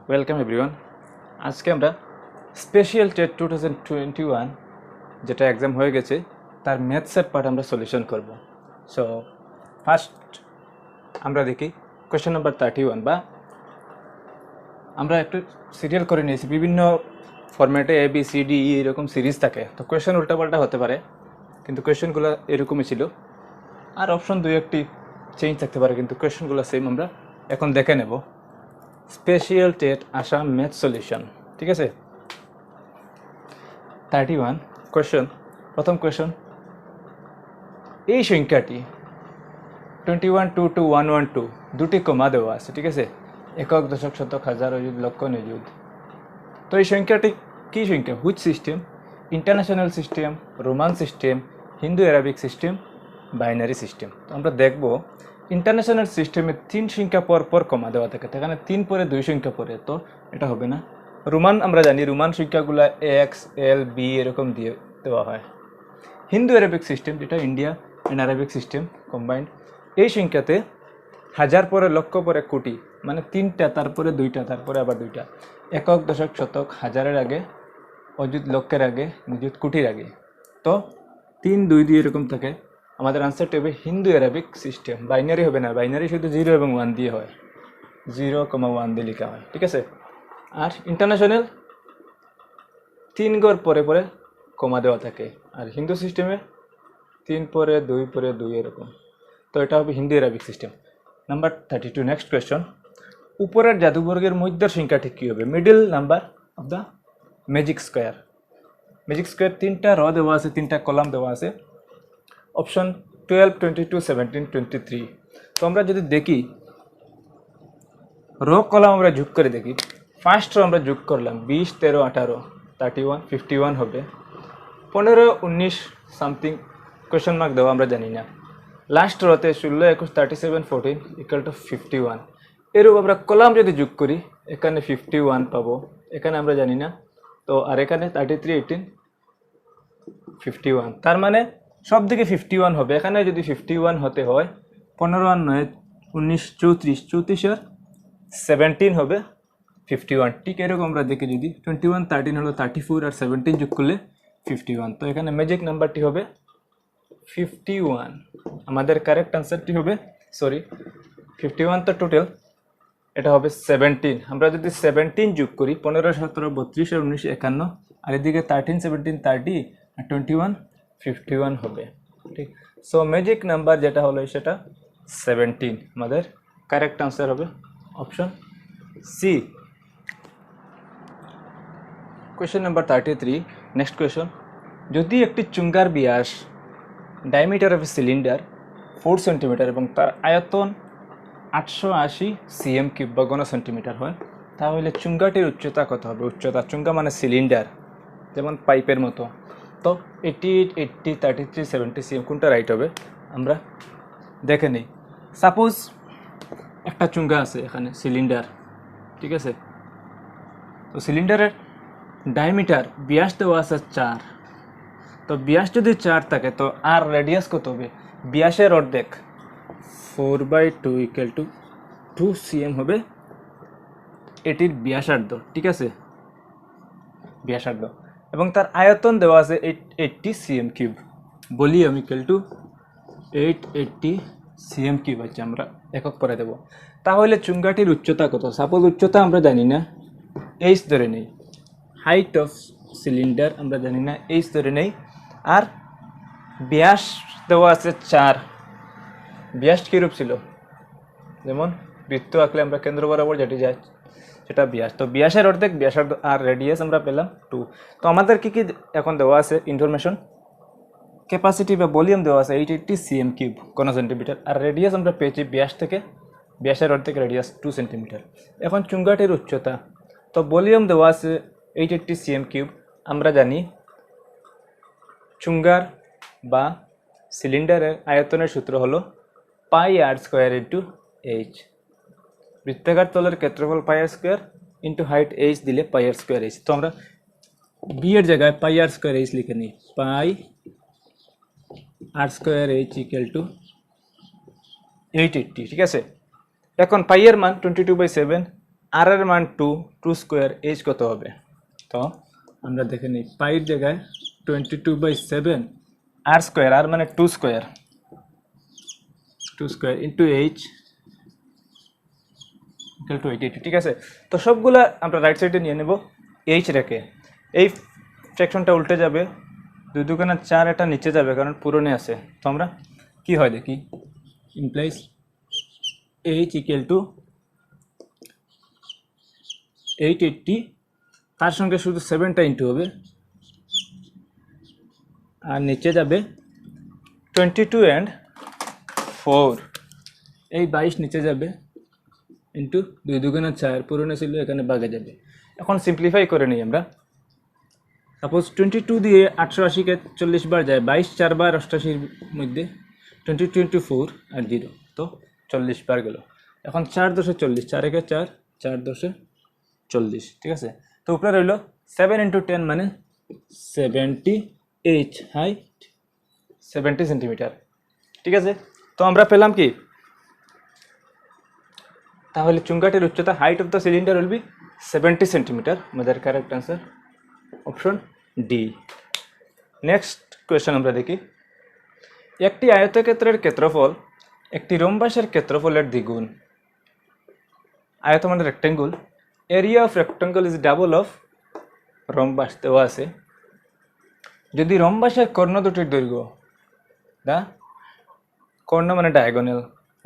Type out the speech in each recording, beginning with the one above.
Welcome everyone. আজকে আমরা special TET 2021 যেটা এক্সাম হয়ে গেছে তার ম্যাথসের পার্ট আমরা সলিউশন করব। সো ফার্স্ট আমরা দেখি কোয়েশ্চেন নাম্বার 31 বা আমরা একটু সিরিয়াল করে নিয়েছি। বিভিন্ন ফরম্যাটে ABCDE এরকম সিরিজ থাকে, তো কোয়েশ্চেন উল্টাপাল্টা হতে পারে, কিন্তু কোয়েশ্চেনগুলো এরকমই ছিল। আর অপশন দুই একটি চেঞ্জ থাকতে পারে, কিন্তু কোয়েশ্চেনগুলো সেম। আমরা এখন দেখে নেব special TET Assam math solution. ঠিক আছে, 31 কোয়েশ্চন। প্রথম কোয়েশ্চন, এই সংখ্যাটি 2122 দুটি কমা দেওয়া আছে। ঠিক আছে, একক, দশক, শতক, হাজার, অযুত, লক্ষ, নিযুত। তো এই সংখ্যাটি কী সংখ্যা? Which system? International system, Roman system, Hindu Arabic system, binary system. তো আমরা দেখব ইন্টারন্যাশনাল সিস্টেমে 3 সংখ্যা পর পর কমা দেওয়া থাকে, এখানে 3 পরে 2 সংখ্যা পরে, তো এটা হবে না। রোমান আমরা জানি, রোমান সংখ্যাগুলো এক্স, এল, বি এরকম দিয়ে দেওয়া হয়। হিন্দু অ্যারাবিক সিস্টেম, যেটা India and Arabic system combined, এই সংখ্যাতে হাজার পরে লক্ষ পরে কোটি, মানে 3টা, তারপরে 2টা, তারপরে আবার 2টা। একক, দশক, শতক, হাজারের আগে, অযুত লক্ষের আগে, নিযুত কোটির আগে। তো 3, 2 দিয়ে এরকম থাকে। আমাদের আনসারটি হবে হিন্দু অ্যারাবিক সিস্টেম। বাইনারি হবে না, বাইনারি শুধু 0 এবং 1 দিয়ে হয়, 0,1 দিয়ে লেখা হয়। ঠিক আছে, আর ইন্টারন্যাশনাল 3 গড় পরে পরে কমা দেওয়া থাকে, আর হিন্দু সিস্টেমে 3 পরে 2 পরে 2 এরকম। তো এটা হবে Hindu Arabic system. Number 32, next question. উপরের জাদুবর্গের মধ্যের সংখ্যাটি কী হবে? Middle number of the magic square. Magic square 3টা র দেওয়া আছে, 3টা কলাম দেওয়া আছে। অপশন 12, 22, 17, 23। তো আমরা যদি দেখি র কলাম আমরা যোগ করে দেখি। ফার্স্ট র আমরা যোগ করলাম 20, 13, 18, 31, 51 হবে। 15, 19 সামথিং কোয়েশ্চন মার্ক দেওয়া, আমরা জানি না। লাস্ট রতে 16, 21, 37, 14 ইকুয়াল টু 51। এরূপ আমরা কলাম যদি যোগ করি, এখানে 51 পাবো, এখানে আমরা জানি না। তো আর এখানে 33, 18, 51, তার মানে সব দিকে 51 হবে। এখানে যদি 51 হতে হয়, 15 আর 9, 19, 34, 34 আর 17 হবে 51। ঠিক এরকম আমরা দেখি, যদি 21, 13 হলো 34, আর 17 যোগ করলে 51। তো এখানে ম্যাজিক নাম্বারটি হবে 51। আমাদের কারেক্ট আনসারটি হবে, সরি 51 তো টোটাল, এটা হবে 17। আমরা যদি 17 যোগ করি, 15, 17, 32 আর 19, 51, আর এদিকে 13, 17, 30 আর 21, 51 হবে। ঠিক, সো ম্যাজিক নাম্বার যেটা হলো সেটা 17। আমাদের কারেক্ট আনসার হবে option C. Question number 33, next question. যদি একটি চুঙ্গার ব্যাস ডায়ামিটার অফ সিলিন্ডার 4 সেন্টিমিটার এবং তার আয়তন 880 cm³ বা ঘন সেন্টিমিটার হয়, তাহলে চুঙ্গাটির উচ্চতা কত হবে? উচ্চতা, চুঙ্গা মানে সিলিন্ডার, যেমন পাইপের মতো। তো 88, 80, 33, 70 cm, কোনটা রাইট হবে? আমরা দেখে নিই। সাপোজ একটা চুঙ্গা আছে এখানে, সিলিন্ডার। ঠিক আছে, তো সিলিন্ডারের ডায়ামিটার ব্যাস দেওয়া আছে 4। তো ব্যাস যদি 4 থাকে, তো আর রেডিয়াস কত হবে? ব্যাসের অর্ধেক 4/2 ইকুয়াল টু 2 cm হবে এটির ব্যাসার্ধ। ঠিক আছে, ব্যাসার্ধ, এবং তার আয়তন দেওয়া আছে 80 cm³। Volume equal to 880 cm³ আছে, আমরা একক করে দেব। তাহলে চুঙ্গাটির উচ্চতা কত? সাপোজ উচ্চতা আমরা জানি না, এইচ ধরে নেই। হাইট অফ সিলিন্ডার আমরা জানি না, এইচ ধরে নেই। আর ব্যাস দেওয়া আছে 4। ব্যাস কীরূপ ছিল? যেমন বৃত্ত আঁকলে আমরা কেন্দ্র বরাবর যেটি যায় সেটা ব্যাস। তো ব্যাসের অর্ধেক ব্যাসার্ধ, আর রেডিয়াস আমরা পেলাম 2। তো আমাদের কি কি এখন দেওয়া আছে ইনফরমেশন? ক্যাপাসিটি বা ভলিউম দেওয়া আছে 880 cm³ ঘন সেন্টিমিটার, আর রেডিয়াস আমরা পেয়েছি ব্যাস থেকে, ব্যাসের অর্ধেক রেডিয়াস 2 সেন্টিমিটার। এখন চুঙ্গাটির উচ্চতা, তো ভলিউম দেওয়া আছে 880 cm³। আমরা জানি চুঙ্গার বা সিলিন্ডারের আয়তনের সূত্র হলো πr² × h। বৃত্তাকার তলের ক্ষেত্রফল πr² ইন্টু হাইট h দিলে πr²h। তো আমরা বি এর জায়গায় πr²h লিখে নিই, πr²h ইকুয়াল টু 880। ঠিক আছে, এখন পাই এর মান 22/7, আর এর মান 2, 2 স্কোয়ার, এইচ কত হবে? তো আমরা দেখে নিই, পাইয়ের জায়গায় 22/7 আর স্কোয়ার, আর মানে 2 square, 2 square into H equal to 80। ঠিক আছে, তো সবগুলা আমরা রাইট সাইডে নিয়ে নেব এইচ রেখে। এই ফ্র্যাকশনটা উল্টে যাবে, 2 দুগুণে 4, এটা নিচে যাবে কারণ পুরনে আছে। তো আমরা কি হয় দেখি, ইমপ্লাইজ এইচ ইকুয়াল টু 880, তার সঙ্গে শুধু 7টা ইন্টু হবে, আর নিচে যাবে 22 and 4, এই 22 নিচে যাবে ইন্টু 2 দুগুণে 4, পুরনো ছিল এখানে ভাগে যাবে। এখন সিম্পলিফাই করে নিই আমরা। সাপোজ 22 দিয়ে 880কে 40 বার যায়, 22 4 বার 88-র মধ্যে 22 into 4 আর 0, তো 40 বার গেল। এখন 4 10 40, 4 একে 4, 4 10 40। ঠিক আছে, তো উপরে রইল 7 into 10 মানে 70 এইচ, হাইট 70 সেন্টিমিটার। ঠিক আছে, তো আমরা পেলাম কি, তাহলে চুঙ্গাটির উচ্চতা, height of the cylinder will be 70 centimetre. আমাদের correct answer option D. Next question আমরা দেখি, একটি আয়তক্ষেত্রের ক্ষেত্রফল একটি রম্বাসের ক্ষেত্রফলের দ্বিগুণ। আয়ত মানে rectangle, area of rectangle is double of rhombus দেওয়া আছে। যদি রম্বাসের কর্ণ দুটির দৈর্ঘ্য, কর্ণ মানে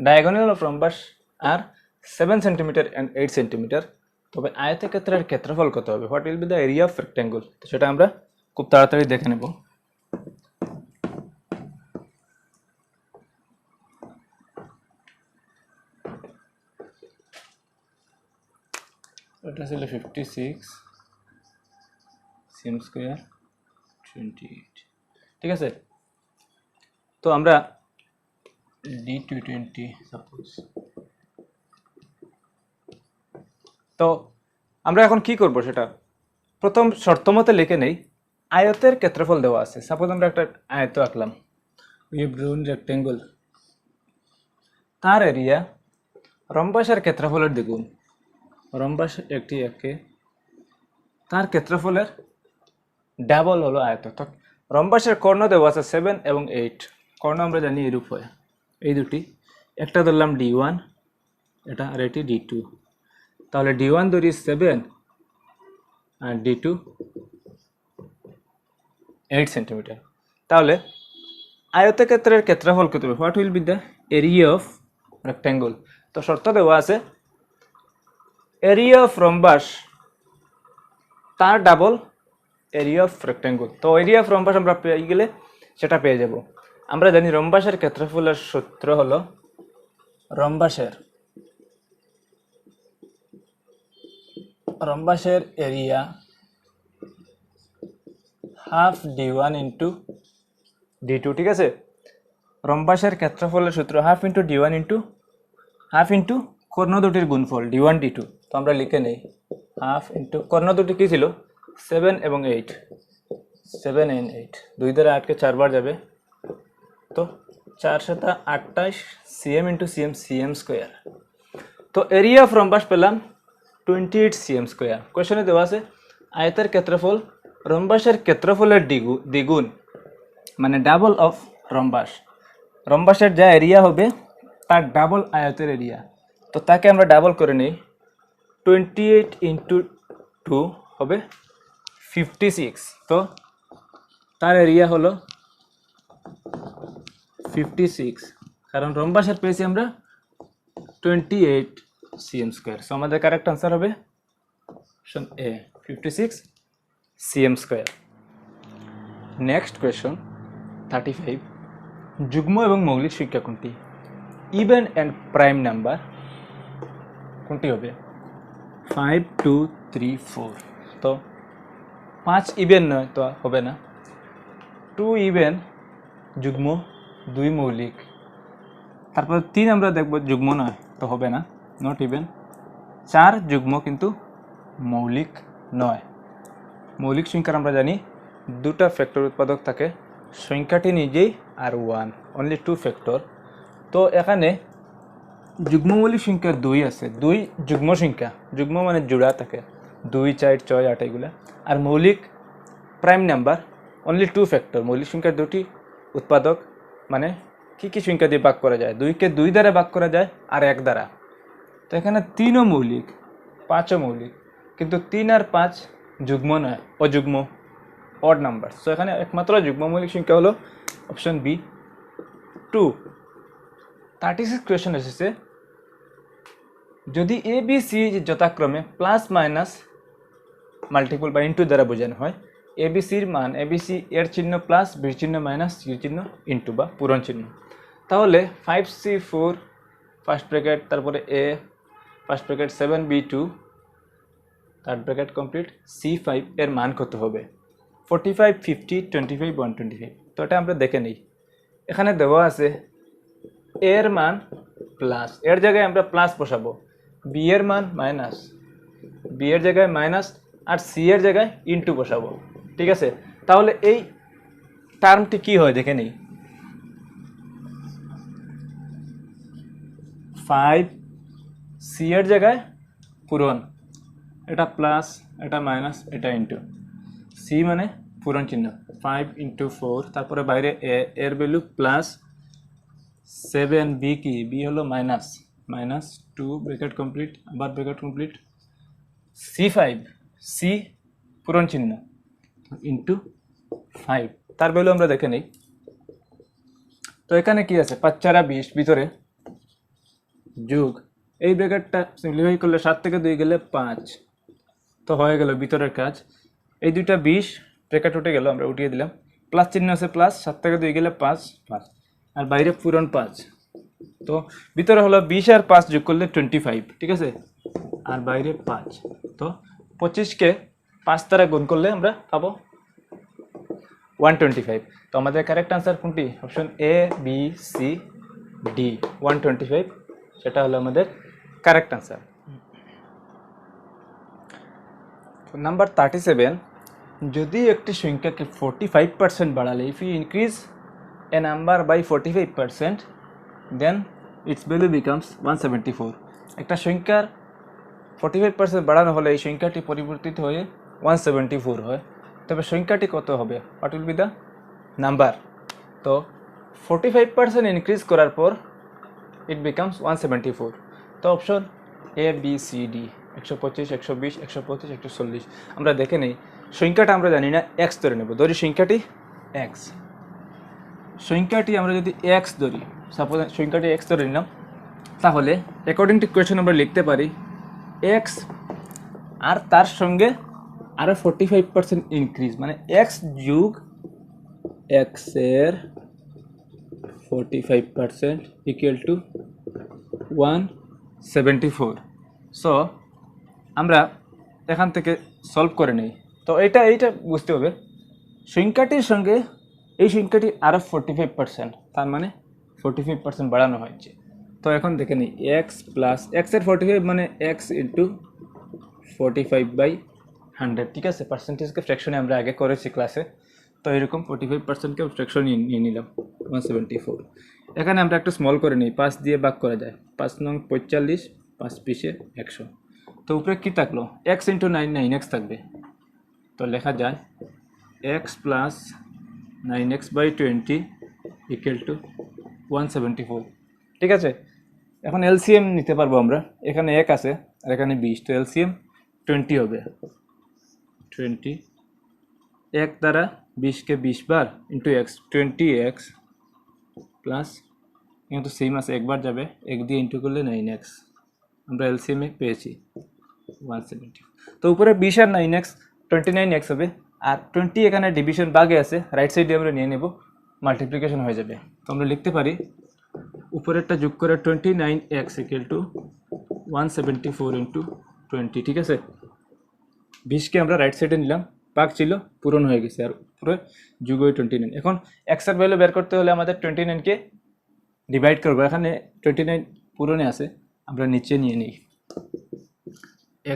ডায়াগোনাল অফ রম্বাস আর 7 সেন্টিমিটার অ্যান্ড 8 সেন্টিমিটার, তবে আয়তক্ষেত্রের ক্ষেত্রফল কত হবে? What will be the area of rectangle? তো সেটা আমরা খুব তাড়াতাড়ি দেখে নেব। এটা ছিল 56 সিএম স্কোয়ার 28। ঠিক আছে, তো আমরা D220 সাপোজ, তো আমরা এখন কি করব সেটা প্রথম শর্ত মতে লিখে নেই। আয়তের ক্ষেত্রফল দেওয়া আছে, সাপোজ আমরা একটা আয়ত আঁকলাম, উই হ্যাভ ড্রন রেক্টেঙ্গল, তার এরিয়া রম্বাসের ক্ষেত্রফলের দ্বিগুণ, রম্বাস একটি একে, তার ক্ষেত্রফলের ডাবল হলো আয়ত। তো রম্বাসের কর্ণ দেওয়া আছে 7 এবং 8, কর্ণ আমরা জানি এরূপ হয়, এই দুটি, একটা ধরলাম D1 এটা, আর এটি D2, তাহলে D1 ধরি 7 আর D2 8 সেন্টিমিটার। তাহলে আয়তক্ষেত্রের ক্ষেত্রফল কত হবে? What will be the area of rectangle? তো শর্ত দেওয়া আছে এরিয়া অফ রম্বাস তার ডাবল এরিয়া অফ রেক্টেঙ্গল। তো এরিয়া অফ রম্বাস আমরা পেয়ে গেলে সেটা পেয়ে যাব। আমরা জানি রম্বাসের ক্ষেত্রফলের সূত্র হলো রম্বাসের area half D1 into D2। ঠিক আছে, রম্বাসের ক্ষেত্রফলের সূত্র half into D1 into half into কর্ণ দুটির গুণফল D1 D2। তো আমরা লিখে নেই হাফ ইন্টু কর্ণ দুটি কী ছিল 7 এবং 8, 7 and 8, 2 দ্বারা 8কে 4 বার যাবে, তো 4 7 28 CM into CM, CM square. তো এরিয়া অফ রম্বাস পেলাম 28 সিএম স্কোয়ার। কোয়েশনে দেওয়া আছে আয়তের ক্ষেত্রফল রম্বাসের ক্ষেত্রফলের দ্বিগুণ মানে ডাবল অফ রম্বাস, রম্বাসের যা এরিয়া হবে তার ডাবল আয়তের এরিয়া। তো তাকে আমরা ডাবল করে নিই, 28 ইন্টু 2 হবে 56, তো তার এরিয়া হলো 56, কারণ রম্বাসের পেয়েছি আমরা 28 সিএম স্কোয়ার। সো আমাদের কারেক্ট আনসার হবে option A, 56 CM square. Next question 35, যুগ্ম এবং মৌলিক সংখ্যা কোনটি? ইভেন অ্যান্ড প্রাইম নাম্বার কোনটি হবে? 5 2 3 4। তো 5 ইভেন নয়, তো হবে না। 2 ইভেন যুগ্ম, 2 মৌলিক, তারপর 3 আমরা দেখব যুগ্ম নয়, তো হবে না, নট ইভেন। 4 যুগ্ম কিন্তু মৌলিক নয়। মৌলিক সংখ্যার আমরা জানি দুটা ফ্যাক্টর উৎপাদক থাকে, সংখ্যাটি নিজেই আর 1, অনলি 2 ফ্যাক্টর। তো এখানে যুগ্ম মৌলিক সংখ্যা 2 আছে, 2 যুগ্ম সংখ্যা, যুগ্ম মানে জোড়া থাকে, 2 4 6 8 এগুলা। আর মৌলিক প্রাইম নাম্বার অনলি 2 ফ্যাক্টর, মৌলিক সংখ্যার 2টি উৎপাদক, মানে কি সংখ্যা দিয়ে ভাগ করা যায়, 2 কে 2 দ্বারা ভাগ করা যায় আর 1 দ্বারা। তো এখানে 3ও মৌলিক, 5ও মৌলিক, কিন্তু 3 আর 5 যুগ্ম নয়, অযুগ্ম, অড নাম্বার। সো এখানে একমাত্র যুগ্ম মৌলিক সংখ্যা হলো অপশন বি 2। 36 কোয়েশ্চন এসেছে, যদি এ বি সি যথাক্রমে প্লাস মাইনাস মাল্টিপল বা ইন্টু দ্বারা বোঝানো হয়, এ বি সির মান, এ বি সি এর চিহ্ন প্লাস, বির চিহ্ন মাইনাস, সির চিহ্ন ইন্টু বা পূরণ চিহ্ন, তাহলে 5C4 ফার্স্ট ব্র্যাকেট, তারপরে এ first bracket 7B2 third bracket complete C5 এর মান কত হবে? 45 50 25 125। তো এটা আমরা দেখে নিই। এখানে দেওয়া আছে এর মান প্লাস, এর জায়গায় আমরা প্লাস বসাবো, বি এর মান মাইনাস, বি এর জায়গায় মাইনাস, আর সি এর জায়গায় ইনটু বসাবো। ঠিক আছে, তাহলে এই টার্মটি কি হয় দেখে নিই। 5 সি এর জায়গায় পূরণ, এটা প্লাস, এটা মাইনাস, এটা ইনটু, সি মানে পূরণ চিহ্ন 5 × 4, তারপরে বাইরে এ এর ভ্যালু প্লাস 7, বি কি, বি হলো মাইনাস, মাইনাস 2 ব্র্যাকেট কমপ্লিট, আবার ব্র্যাকেট কমপ্লিট, C5, সি পূরণ চিহ্ন ইন্টু 5, তার ভ্যালু আমরা দেখে নেই। তো এখানে কি আছে, 5 4 20 ভিতরে যোগ, এই ব্র্যাকেটটা সিম্পলিফাই করলে 7 থেকে 2 গেলে 5, তো হয়ে গেল ভিতরের কাজ। এই দুইটা 20 ব্র্যাকেট উঠে গেল, আমরা উঠিয়ে দিলাম, প্লাস চিহ্ন আছে প্লাস, 7 থেকে 2 গেলে 5 5, আর বাইরে পূরণ 5, তো ভিতরে হলো 20 আর 5 যোগ করলে 25, ঠিক আছে, আর বাইরে 5, তো 25কে 5 দ্বারা গুণ করলে আমরা পাবো 125। তো আমাদের কারেক্ট আনসার কোনটি? Option A B C D 125, সেটা হলো আমাদের কারেক্ট আনসার। নাম্বার 37, যদি একটি সংখ্যাকে 45% বাড়ালে, if you increase a number by 45%, then it's value becomes 174। একটা সংখ্যার 45% বাড়ানো হলে এই সংখ্যাটি পরিবর্তিত হয়ে 174 হয়। তবে সংখ্যাটি কত হবে? What will be the number? তো 45% ইনক্রিজ করার পর ইট বিকামস 174। তো option A B C D 125 120 125 140। আমরা দেখে নেই, সংখ্যাটা আমরা জানি না, এক্স ধরে নেব, ধরি সংখ্যাটি এক্স, সংখ্যাটি আমরা যদি এক্স ধরি, সাপোজ সংখ্যাটি এক্স ধরে নিলাম, তাহলে অ্যাকর্ডিং টু কোয়েশ্চেন আমরা লিখতে পারি এক্স আর তার সঙ্গে আরও 45% ইনক্রিজ, মানে এক্স যুগ এক্সের 45% ইকুয়াল টু 174। সো আমরা এখান থেকে সলভ করে নেই। তো এইটা বুঝতে হবে, সংখ্যাটির সঙ্গে এই সংখ্যাটি আরও 45%, তার মানে 45% বাড়ানো হয়েছে। তো এখন দেখে নিই, এক্স প্লাস এক্সের 45 মানে এক্স ইন্টু 45/100, ঠিক আছে। পার্সেন্টেজকে ফ্র্যাকশনে আমরা আগে করেছি ক্লাসে, তো এরকম 45%কে ফ্র্যাকশন নিয়ে নিলাম 174। এখানে আমরা একটু স্মল করে নিই, 5 দিয়ে ভাগ করা যায়, 5 নং 45, 5 পিসে 100। তো উপরে কী থাকলো, এক্স ইন্টু 9 9x থাকবে, তো লেখা যায় x plus 9x/20 equal to 174, ঠিক আছে। এখন এলসিএম নিতে পারবো আমরা, এখানে 1 আছে আর এখানে 20, তো এলসিএম 20 হবে, 20 1 দ্বারা 20কে 20 বার ইন্টু এক্স, 20x প্লাস, কিন্তু সেম আছে, একবার যাবে, 1 দিয়ে ইন্টু করলে 9x, আমরা এলসিএমে পেয়েছি 170। তো উপরে 20 আর 9x 29x হবে, আর 20 এখানে ডিভিশন ভাগে আছে, রাইট সাইডে আমরা নিয়ে নেব, মাল্টিপ্লিকেশন হয়ে যাবে। তো আমরা লিখতে পারি উপরেরটা যোগ করে 29x ইকুয়াল টু 174 ইন্টু 20, ঠিক আছে। 20কে আমরা রাইট সাইডে নিলাম, ভাগ ছিল পূরণ হয়ে গেছে, আর উপরে যোগ হয়ে 29। এখন এক্সের ভ্যালু বের করতে হলে আমাদের 29কে ডিভাইড করবো, এখানে 29 পূরণে আছে, আমরা নিচে নিয়ে নিই,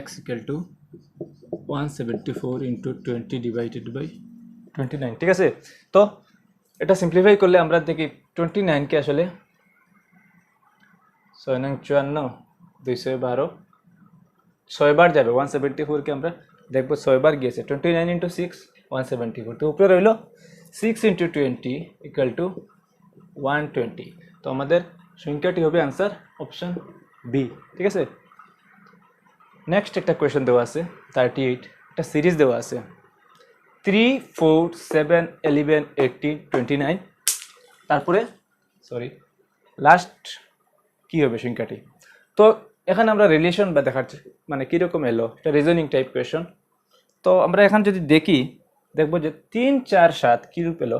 x equal to 174 into 20 divided by 29, ঠিক আছে। তো এটা সিম্পলিফাই করলে আমরা দেখি 29কে আসলে 6 নং 54, 212, 6 বার যাবে। 174কে আমরা দেখবো 6 বার গিয়েছে। 29 ইন্টু 6 174, তো উপরে রইল 6 ইন্টু 20 ইকুয়াল টু 120। তো আমাদের সংখ্যাটি হবে আনসার অপশন বি। ঠিক আছে, নেক্সট একটা কোয়েশ্চেন দেওয়া আছে 38, একটা সিরিজ দেওয়া আছে 3, 4, 7, 11, 18, 29, তারপরে লাস্ট কি হবে সংখ্যাটি। তো এখানে আমরা রিলেশন বা দেখাচ্ছি মানে কীরকম এলো, এটা রিজনিং টাইপ কোয়েশন। তো আমরা এখন যদি দেখি দেখবো যে 3, 4, 7 কীরূপ এলো।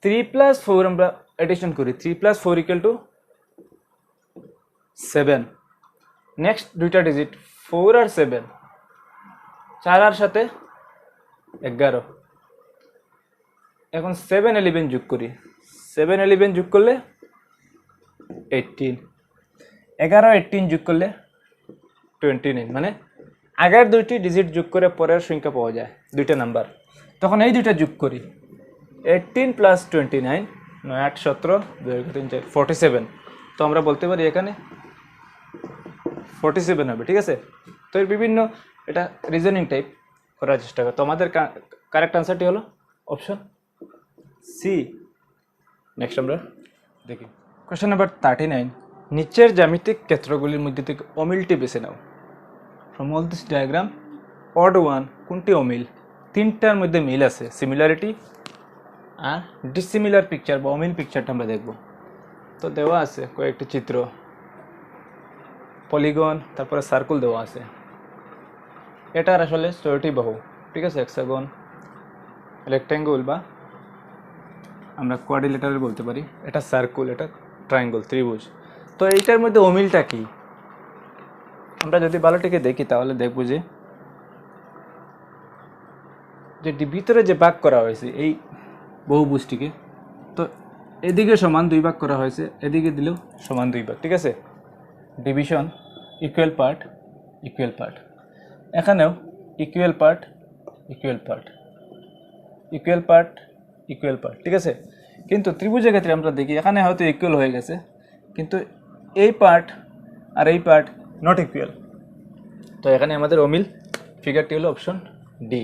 3 + 4 আমরা এডিশন করি, 3 + 4 ইকুয়াল টু 7। নেক্সট দুইটা ডিজিট 4 আর 7, 4 আর 7 11। এখন 7, 11 যোগ করি, 7, 11 যোগ করলে 18, 11, 18 যোগ করলে 29। মানে আগের দুইটি ডিজিট যোগ করে পরের সংখ্যা পাওয়া যায়, দুইটা নাম্বার। তখন এই দুইটা যোগ করি, 18 + 29, 9, 8, 17, 2, 3, 4, 47। তো আমরা বলতে পারি এখানে 47 হবে। ঠিক আছে, তো এর বিভিন্ন এটা রিজনিং টাইপ করার চেষ্টা করে। তো আমাদের কারেক্ট আনসারটি হলো অপশন সি। নেক্সট আমরা দেখি কোয়েশ্চেন নাম্বার 39, নিচের জ্যামিতিক ক্ষেত্রগুলির মধ্যে থেকে অমিলটি বেছে নাও। From all this diagram odd one কোনটি অমিল। তিনটার মধ্যে মিল আছে, সিমিলারিটি আর ডিসিমিলার পিকচার বা অমিল পিকচারটা আমরা দেখব। তো দেওয়া আছে কয়েকটি চিত্র, পলিগন, তারপরে সার্কুল দেওয়া আছে। এটার আসলে ছয়টি বাহু। ঠিক আছে, হেক্সাগন, রেক্ট্যাঙ্গুল বা আমরা কোয়াড্রিলেটারাল বলতে পারি। এটা সার্কুল, এটা ট্রায়াঙ্গল, ত্রিভুজ। তো এইটার মধ্যে অমিলটা কি আমরা যদি ভালোটিকে দেখি তাহলে দেখব যে ভিতরে যে ভাগ করা হয়েছে এই বহুভুজটিকে, তো এদিকে সমান 2 ভাগ করা হয়েছে, এদিকে দিলেও সমান 2 ভাগ। ঠিক আছে, division, equal part, equal part. এখানেও equal part, equal part, equal part, equal part. ঠিক আছে, কিন্তু ত্রিভুজের ক্ষেত্রে আমরা দেখি এখানে হয়তো ইকুয়াল হয়ে গেছে, কিন্তু এই পার্ট আর এই পার্ট নট ইকুয়াল। তো এখানে আমাদের অমিল ফিগারটি হলো অপশন ডি।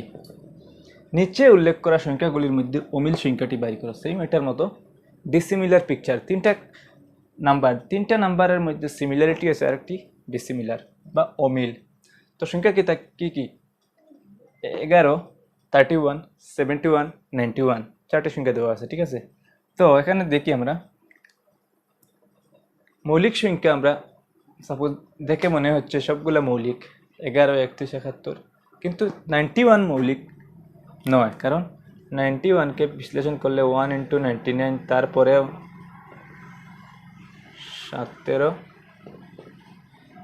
নিচে উল্লেখ করা সংখ্যাগুলির মধ্যে অমিল সংখ্যাটি বাইর করা। সেম এটার মতো ডিসিমিলার পিকচার, তিনটা নাম্বারের মধ্যে সিমিলারিটি আছে, আরেকটি ডিসিমিলার বা অমিল। তো সংখ্যা কি কি 11, 31, 71, 91, চারটি সংখ্যা দেওয়া আছে। ঠিক আছে, তো এখানে দেখি আমরা মৌলিক সংখ্যা আমরা সাপোজ দেখে মনে হচ্ছে সবগুলো মৌলিক, 11, 31, 71, কিন্তু 91 মৌলিক নয়, কারণ 91কে বিশ্লেষণ করলে 1 × 99, তারপরেও 17,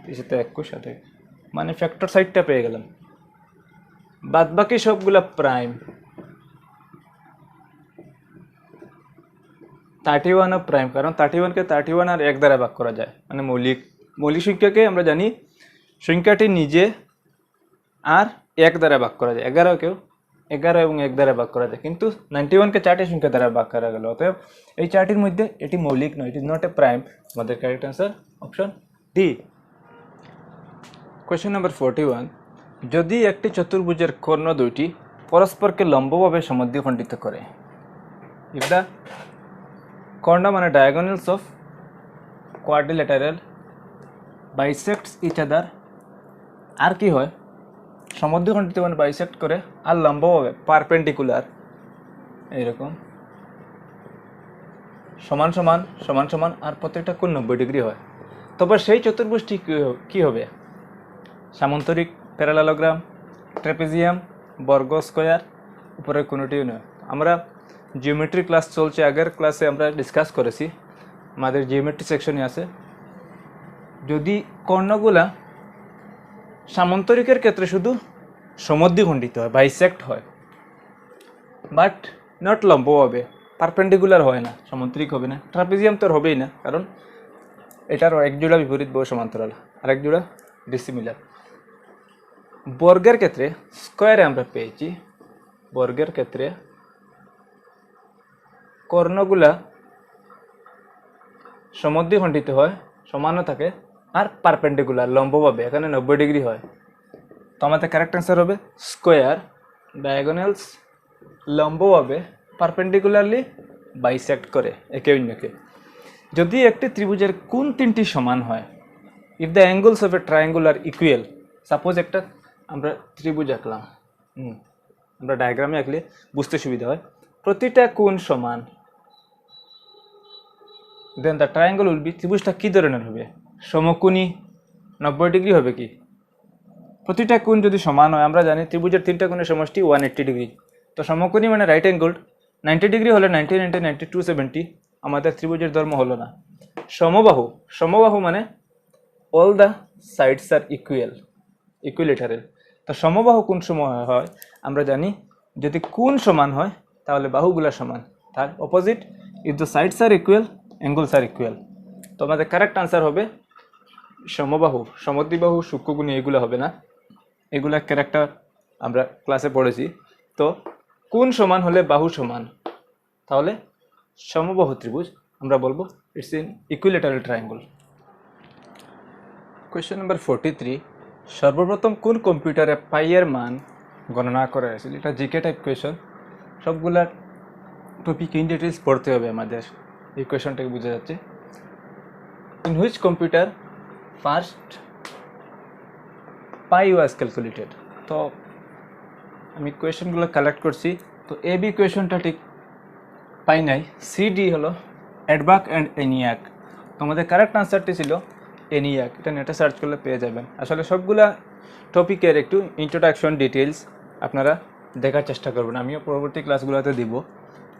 21, মানে ফ্যাক্টর সাইডটা পেয়ে গেলাম। বাদ বাকি সবগুলা প্রাইম। 31ও প্রাইম, কারণ 31কে 31 আর 1 দ্বারা ভাগ করা যায়, মানে মৌলিক সংখ্যাকে আমরা জানি সংখ্যাটি নিজে আর 1 দ্বারা ভাগ করা যায়। 11কেও 11 এবং 1 দ্বারা ভাগ করা যায়, কিন্তু 91কে 4টি সংখ্যা দ্বারা ভাগ করা গেল। অতএব এই চারটির মধ্যে এটি মৌলিক নয়, it is not a prime. আমাদের correct answer option D. Question number 41, যদি একটি চতুর্ভুজের কর্ণ দুইটি পরস্পরকে লম্বভাবে সমদ্বিখণ্ডিত করে, ইফ দ্য কর্ণ মানে diagonals of quadrilateral bisects each other, আর কি হয় সমদ্বিখণ্ডিত মানে বাইসেক্ট করে, আর লম্বভাবে পারপেন্ডিকুলার এইরকম সমান সমান সমান সমান, আর প্রত্যেকটা কোণ 90 ডিগ্রি হয়, তবে সেই চতুর্ভুজটি কি হবে? সামান্তরিক, প্যারালালোগ্রাম, ট্রেপেজিয়াম, বর্গ, স্কয়ার, উপরে কোনোটিও নয়। আমরা জিওমেট্রি ক্লাস চলছে, আগের ক্লাসে আমরা ডিসকাস করেছি, আমাদের জিওমেট্রি সেকশনে আছে। যদি কর্ণগুলা সামান্তরিকের ক্ষেত্রে শুধু সমদ্বিখণ্ডিত হয়, বাইসেক্ট হয়, বাট নট লম্বভাবে, পারপেন্ডিকুলার হয় না, সমান্তরিক হবে না। ট্রাপিজিয়াম তো হবেই না, কারণ এটার এক জোড়া বিপরীত বাহু সমান্তরাল, আরেক জোড়া ডিসিমিলার। বর্গের ক্ষেত্রে স্কয়ারে আমরা পেয়েছি, বর্গের ক্ষেত্রে কর্ণগুলা সমদ্বিখণ্ডিত হয় সমানও থাকে আর পারপেন্ডিকুলার লম্বভাবে এখানে 90 ডিগ্রি হয়। তো আমাদের কারেক্ট অ্যান্সার হবে স্কোয়ার ডায়াগোনালস লম্বভাবে পারপেন্ডিকুলারলি বাইসেক্ট করে একে অন্যকে। যদি একটি ত্রিভুজের কোণ তিনটি সমান হয়, if the angles of a triangle are equal, suppose একটা আমরা ত্রিভুজ আঁকলাম, আমরা ডায়াগ্রামে আঁকলে বুঝতে সুবিধা হয়, প্রতিটা কোণ সমান, দেন দ্য ট্রায়াঙ্গল উইল বি, ত্রিভুজটা কী ধরনের হবে? সমকোণী, 90 ডিগ্রি হবে কি? প্রতিটা কোণ যদি সমান হয়, আমরা জানি ত্রিভুজের তিনটা কোণের সমষ্টি 180 ডিগ্রি। তো সমকোণী মানে রাইট অ্যাঙ্গেলড, 90 ডিগ্রি হলে 90 90 90 270, আমাদের ত্রিভুজের ধর্ম হলো না। সমবাহু, সমবাহু মানে all the sides are equal, equilateral. তো সমবাহু কোন সময় হয়? আমরা জানি যদি কোণ সমান হয় তাহলে বাহুগুলা সমান, তার opposite, if the sides are equal angles are equal. তো আমাদের কারেক্ট আনসার হবে সমবাহু। সমদ্বিবাহু, সূক্ষ্মকোণী এগুলো হবে না, এগুলা ক্যারেক্টার আমরা ক্লাসে পড়েছি। তো কোণ সমান হলে বাহু সমান, তাহলে সমবাহু ত্রিভুজ আমরা বলবো it's in equilateral triangle. Question number 43, সর্বপ্রথম কোন কম্পিউটারে পাইয়ের মান গণনা করা হয়েছিল? এটা জিকে টাইপ কোয়েশ্চন, সবগুলা টপিক ইন ডিটেলস পড়তে হবে আমাদের, এই কোয়েশ্চনটাকে বোঝা যাচ্ছে। In which computer first pi was calculated? তো আমি কোয়েশ্চনগুলো কালেক্ট করছি, তো এ বি কোয়েশ্চনটা ঠিক পাই নাই, সি ডি হলো অ্যাডবাক অ্যান্ড এনিয়াক। তো আমাদের কারেক্ট আনসারটি ছিল এনিয়াক, এটা নেটে সার্চ করলে পেয়ে যাবেন। আসলে সবগুলা টপিকের একটু ইন্ট্রোডাকশন ডিটেলস আপনারা দেখার চেষ্টা করবেন, আমিও পরবর্তী ক্লাসগুলোতে দিব।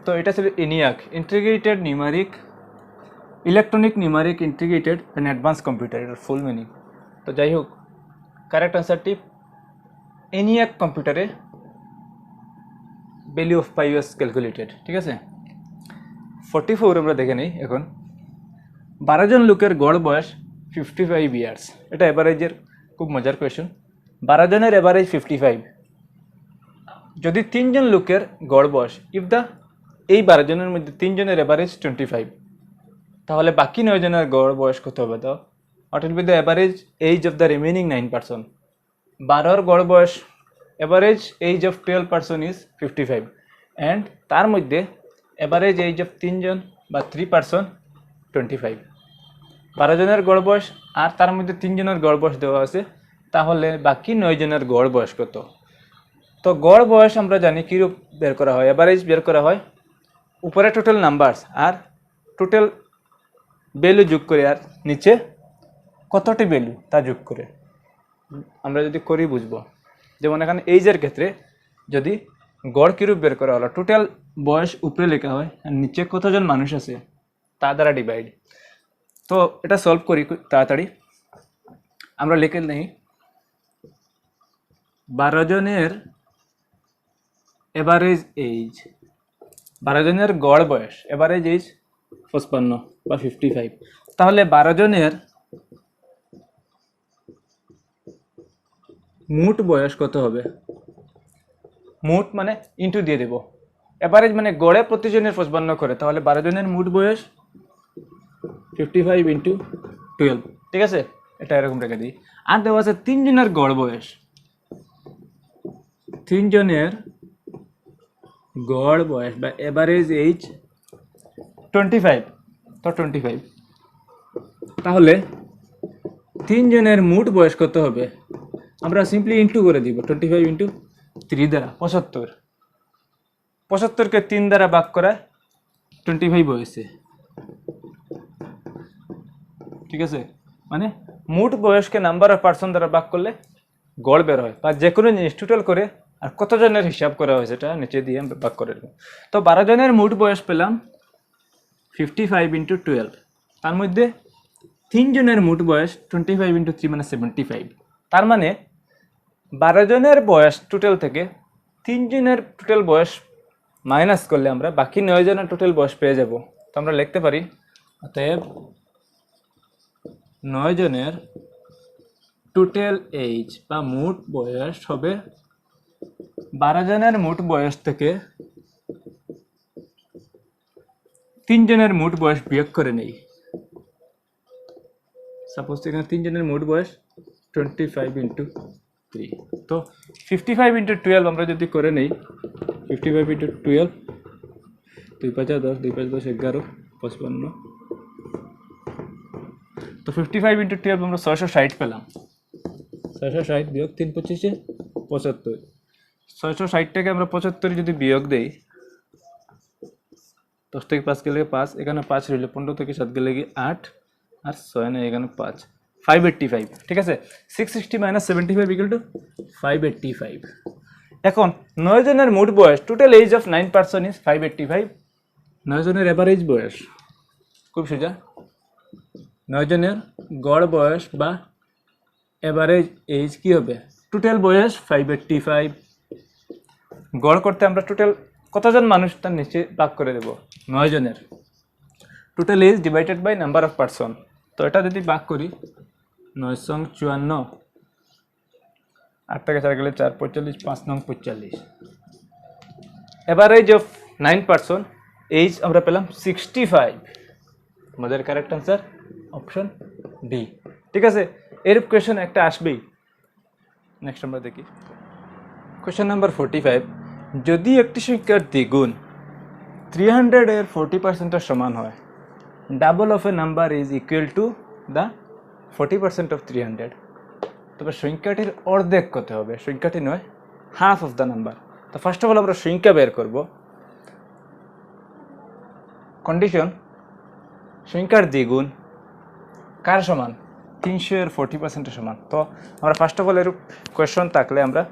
তো এটা ছিল ENIAC, integrated numeric electronic numeric integrated and advance computer, এটার ফুল মিনিং। তো যাই হোক, কারেক্ট আনসারটি এনিয়াক কম্পিউটারে value of pi was calculated. ঠিক আছে, 44 আমরা দেখে নিই এখন। 12 জন লোকের গড় বয়স 55 ইয়ার্স, এটা অ্যাভারেজের খুব মজার কোয়েশ্চন। 12 জনের অ্যাভারেজ 55, যদি 3 জন লোকের গড় বয়স, ইফ দ্য এই 12 জনের মধ্যে 3 জনের অ্যাভারেজ 25, তাহলে বাকি 9 জনের গড় বয়স কত হবে? তো what will be the average age of the remaining 9%? 12 গড় বয়স, average age of 12% is 55, and তার মধ্যে অ্যাভারেজ এজ অফ 3 জন বা 3% 25। 12 জনের গড় বয়স আর তার মধ্যে 3 জনের গড় বয়স দেওয়া আছে, তাহলে বাকি 9 জনের গড় বয়স কত? তো গড় বয়স আমরা জানি কীরূপ বের করা হয়, অ্যাভারেজ বের করা হয় উপরে টোটাল নাম্বারস আর টোটাল ভ্যালু যোগ করে, আর নিচে কতটি ভ্যালু তা যোগ করে আমরা যদি করি বুঝবো। যেমন এখানে এইজের ক্ষেত্রে যদি গড় কীরূপ বের করা হলো, টোটাল বয়স উপরে লেখা হয় আর নিচে কতজন মানুষ আছে তা দ্বারা ডিভাইড। তো এটা সলভ করি তাড়াতাড়ি, আমরা লিখে নেই 12 জনের এভারেজ এজ, 12 জনের গড় বয়স, এভারেজ এজ 55 বা 55, তাহলে 12 জনের মোট বয়স কত হবে? মোট মানে ইন্টু দিয়ে দেব, এভারেজ মানে গড়ে প্রতিজনের 55 করে, তাহলে 12 জনের মোট বয়স 55 ইন্টু 12। ঠিক আছে, এটা এরকম রেখে দিই। আর দেওয়া আছে 3 জনের গড় বয়স, 3 জনের গড় বয়স বা এভারেজ এজ 25, তো 25, তাহলে 3 জনের মোট বয়স কত হবে? আমরা সিম্পলি ইন্টু করে দিব, 25 ইন্টু 3 দ্বারা 75, 75কে 3 দ্বারা ভাগ করা 25 বয়সে। ঠিক আছে, মানে মোট বয়সকে নাম্বার অফ পার্সন দ্বারা ভাগ করলে গড় বের হয়, বা যে কোনো জিনিস টোটাল করে আর কতজনের হিসাব করা হয় সেটা নিচে দিয়ে ভাগ করে দেবো। তো 12 জনের মোট বয়স পেলাম 55 ইন্টু 12, তার মধ্যে 3 জনের মোট বয়স 25 ইন্টু 3 মানে 75, তার মানে 12 জনের বয়স টোটাল থেকে 3 জনের টোটাল বয়স মাইনাস করলে আমরা বাকি 9 জনের টোটাল বয়স পেয়ে যাব। তো আমরা লিখতে পারি অতএব 9 জনের টোটাল এজ বা মোট বয়স হবে 12 জনের মোট বয়স থেকে 3 জনের মোট বয়স বিয়োগ করে নেই, সাপোজ এখানে তিনজনের মোট বয়স 25 ইন্টু 3, তো 55 ইন্টু 12 আমরা যদি করে নেই, 55 ইন্টু 12, 2 5 10, 2 5 10 11, 55, তো 55 ইন্টু 12 আমরা 660 পেলাম। 660 বিয়োগ 3 25 75, 660টাকে আমরা 75 যদি বিয়োগ দেই, 10 থেকে 5 গেলে 5, এখানে 5 রইল, 15 থেকে 7 গেলে 8, আর 6 না এখানে 5, 585। ঠিক আছে, 660 মাইনাস 75 ইকুয়াল টু 585। এখন 9 জনের মোট বয়স, total age of 9 person is 585। 9 জনের এভারেজ বয়স, খুব সোজা, 9 জনের গড় বয়স বা এভারেজ এজ কি হবে? টোটাল বয়স 585। গড় করতে আমরা টোটাল কতজন মানুষ তার নিচে ভাগ করে দেব, 9 জনের। Total age divided by number of person, তো এটা যদি ভাগ করি, 9 সং 54, 8 থেকে 4 গেলে 4, 45, 5 নং 45। এভারেজ অফ 9 পারসন, এজ আমরা পেলাম 65। আমাদের কারেক্ট আনসার অপশন ডি। ঠিক আছে, এর কোয়েশ্চেন একটা আসবেই। নেক্সট আমরা দেখি কোয়েশ্চেন নাম্বার 45। যদি একটি সংখ্যার দ্বিগুণ 300 এর 40% সমান হয়, double of A number is equal to the 40% of 300, তবে সংখ্যাটির অর্ধেক কত হবে? সংখ্যাটি নয়, হাফ অফ দ্য নাম্বার। তো ফার্স্ট অফ অল আমরা সংখ্যা বের করব। কন্ডিশন, সংখ্যার দ্বিগুণ কার সমান? 300 এর 40% সমান। তো আমরা ফার্স্ট অফ অল এর কোয়েশ্চন থাকলে আমরা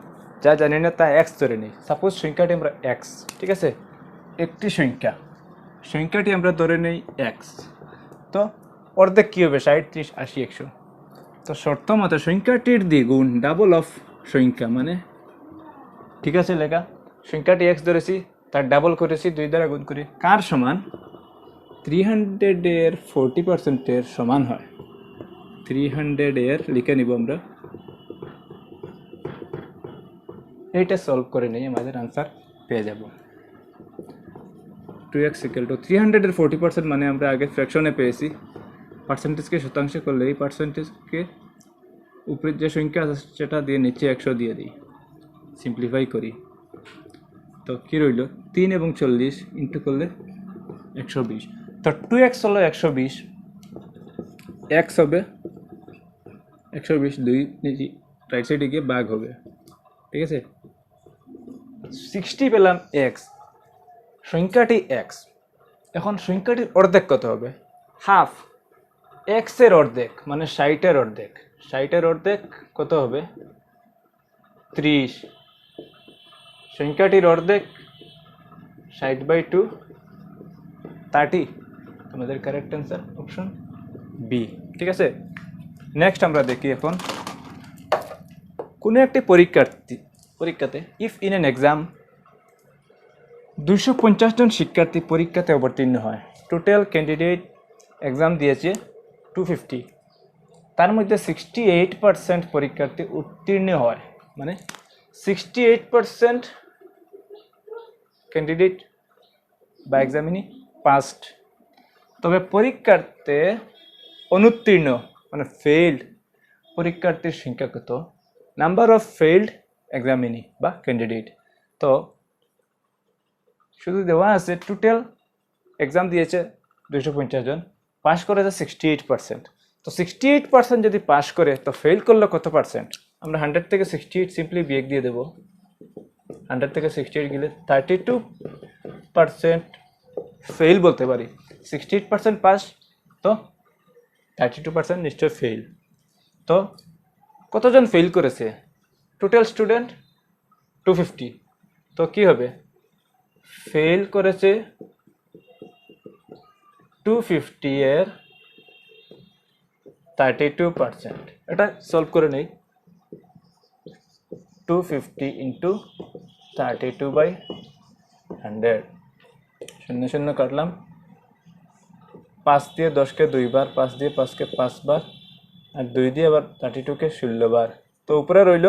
যা জানি না তা এক্স ধরে নিই। সাপোজ সংখ্যাটি আমরা এক্স, ঠিক আছে, একটি সংখ্যাটি আমরা ধরে নেই এক্স, তো অর্ধেক কী হবে? 60, 30, 80, 100। তো শর্ত মতো সংখ্যাটির দ্বিগুণ ডাবল অফ সংখ্যা, মানে ঠিক আছে লেখা, সংখ্যাটি এক্স ধরেছি, তার ডাবল করেছি, 2 দ্বারা গুণ করি, কার সমান? 300 এর 40% সমান হয়। 300 এর লিখে নিব আমরা, এইটা সলভ করে নিই, আমাদের আনসার পেয়ে যাব। 2x ইকুয়াল টু 300 এর 40% মানে আমরা আগে ফ্র্যাকশনে পেয়েছি, পার্সেন্টেজকে শতাংশে করলে এই পার্সেন্টেজকে উপরের যে সংখ্যা আছে সেটা দিয়ে নিচে 100 দিয়ে দিই, সিম্পলিফাই করি, তো কী রইল? 3 এবং 40 ইন্টু করলে 120। তো 2x হলো 120, x হবে 120, 2 নিচে রাইট সাইডে গিয়ে ভাগ হবে। ঠিক আছে, 60 পেলাম x, সংখ্যাটি x। এখন সংখ্যাটির অর্ধেক কত হবে? হাফ। x এর অর্ধেক মানে 60 এর অর্ধেক, 60 এর অর্ধেক কত হবে? 30। সংখ্যাটির অর্ধেক 60/2, 30। আমাদের কারেক্ট অ্যান্সার অপশন বি। ঠিক আছে, নেক্সট আমরা দেখি এখন কোনো একটি পরীক্ষাতে ইফ ইন এন এক্সাম 250 জন শিক্ষার্থী পরীক্ষাতে অবতীর্ণ হয়, টোটাল ক্যান্ডিডেট এক্সাম দিয়েছে 250, তার মধ্যে 68% পরীক্ষার্থী উত্তীর্ণ হয়, মানে 68% ক্যান্ডিডেট বা এক্সামিনি পাস্ট। তবে পরীক্ষার্থে অনুত্তীর্ণ মানে ফেইল্ড পরীক্ষার্থীর সংখ্যা কত? নাম্বার অফ ফেইল্ড এক্সামিনি বা ক্যান্ডিডেট। তো শুধু দেওয়া আছে টোটাল এক্সাম দিয়েছে 250 জন, পাস করেছে 68%। তো 68% যদি পাস করে তো ফেল করলে কত পার্সেন্ট? আমরা 100 থেকে 68 সিম্পলি বিয়োগ দিয়ে দেবো। 100 থেকে 68 গেলে 32% ফেল বলতে পারি। 68% পাস, তো 32% নিশ্চয় ফেল। তো কতজন ফেল করেছে? টোটাল স্টুডেন্ট 250, তো কি হবে? ফেল করেছে 250 এর 32%। এটা সলভ করে নেই, 250 ইন্টু 32/100, 0 0 কাটলাম, 5 দিয়ে 10কে 2 বার, 5 দিয়ে 5কে 5 বার, আর 2 দিয়ে আবার 32কে 16 বার। তো উপরে রইল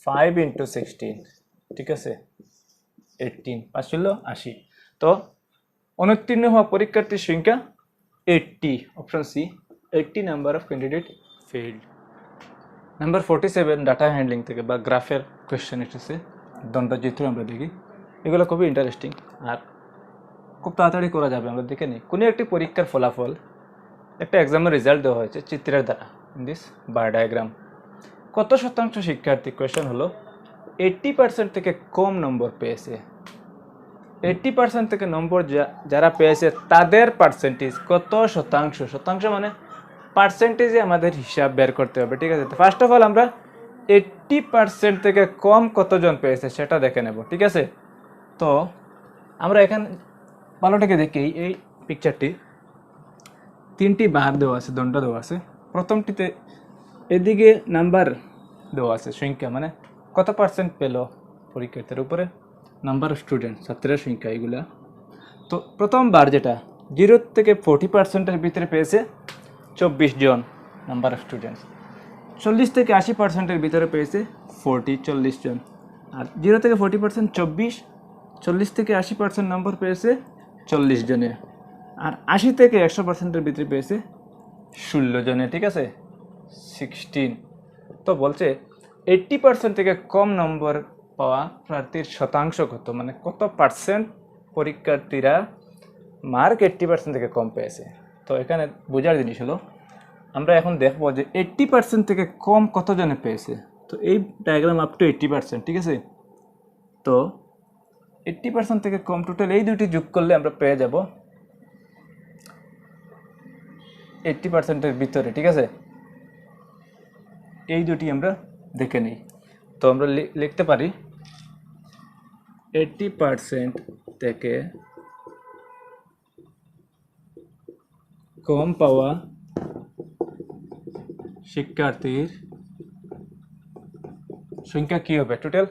5 ইন্টু 16, ঠিক আছে, 18, 5 ষোলো 80। তো অনুত্তীর্ণ হওয়া পরীক্ষার্থীর সংখ্যা 80, option C 80 number of candidate failed. Number 47 data handling থেকে বা গ্রাফের কোয়েশ্চেন এসেছে, দণ্ডচিত্র আমরা দেখি। এগুলো খুবই ইন্টারেস্টিং আর খুব তাড়াতাড়ি করা যাবে। আমরা দেখে নিই কোনো একটি পরীক্ষার ফলাফল, একটা এক্সামের রেজাল্ট দেওয়া হয়েছে চিত্রের দ্বারা, ইন দিস বার ডায়াগ্রাম। কত শতাংশ শিক্ষার্থী, কোয়েশ্চেন হলো 80% থেকে কম নম্বর পেয়েছে। 80% থেকে নম্বর যারা পেয়েছে তাদের পার্সেন্টেজ কত শতাংশ, শতাংশ মানে পার্সেন্টেজে আমাদের হিসাব বের করতে হবে, ঠিক আছে। তো ফার্স্ট অফ অল আমরা 80% থেকে কম কতজন পেয়েছে সেটা দেখে নেব, ঠিক আছে। তো আমরা এখানে ভালোটাকে দেখি, এই পিকচারটি 3টি বার দেওয়া আছে, দণ্ড দেওয়া আছে। প্রথমটিতে এদিকে নাম্বার দেওয়া আছে, সংখ্যা মানে কত পার্সেন্ট পেল পরীক্ষার্থীর উপরে, নাম্বার অফ স্টুডেন্ট, ছাত্রের সংখ্যা এগুলা। তো প্রথম বার যেটা 0 থেকে 40%-এর ভিতরে পেয়েছে 24 জন নাম্বার অফ স্টুডেন্টস। 40 থেকে 80%-এর ভিতরে পেয়েছে 40 জন। আর 0 থেকে 40% 24, 40 থেকে 80% নম্বর পেয়েছে 40 জনে। আর 80 থেকে 100%-এর ভিতরে পেয়েছে 16 জনে, ঠিক আছে, 16। তো বলছে 80% থেকে কম নম্বর পাওয়া প্রার্থীর শতাংশ কত, মানে কত পার্সেন্ট পরীক্ষার্থীরা মার্ক 80% থেকে কম পেয়েছে। তো এখানে বোঝার জিনিস হলো আমরা এখন দেখব যে 80% থেকে কম কতজনে পেয়েছে। তো এই ডায়াগ্রাম আপ টু 80%, ঠিক আছে। তো 80% থেকে কম টোটাল এই দুটি যোগ করলে আমরা পেয়ে যাব 80%-এর ভিতরে, ঠিক আছে। এই দুটি আমরা দেখে নিই। তো আমরা লিখতে পারি 80% থেকে কম পাওয়া শিক্ষার্থীর সংখ্যা কী হবে, টোটাল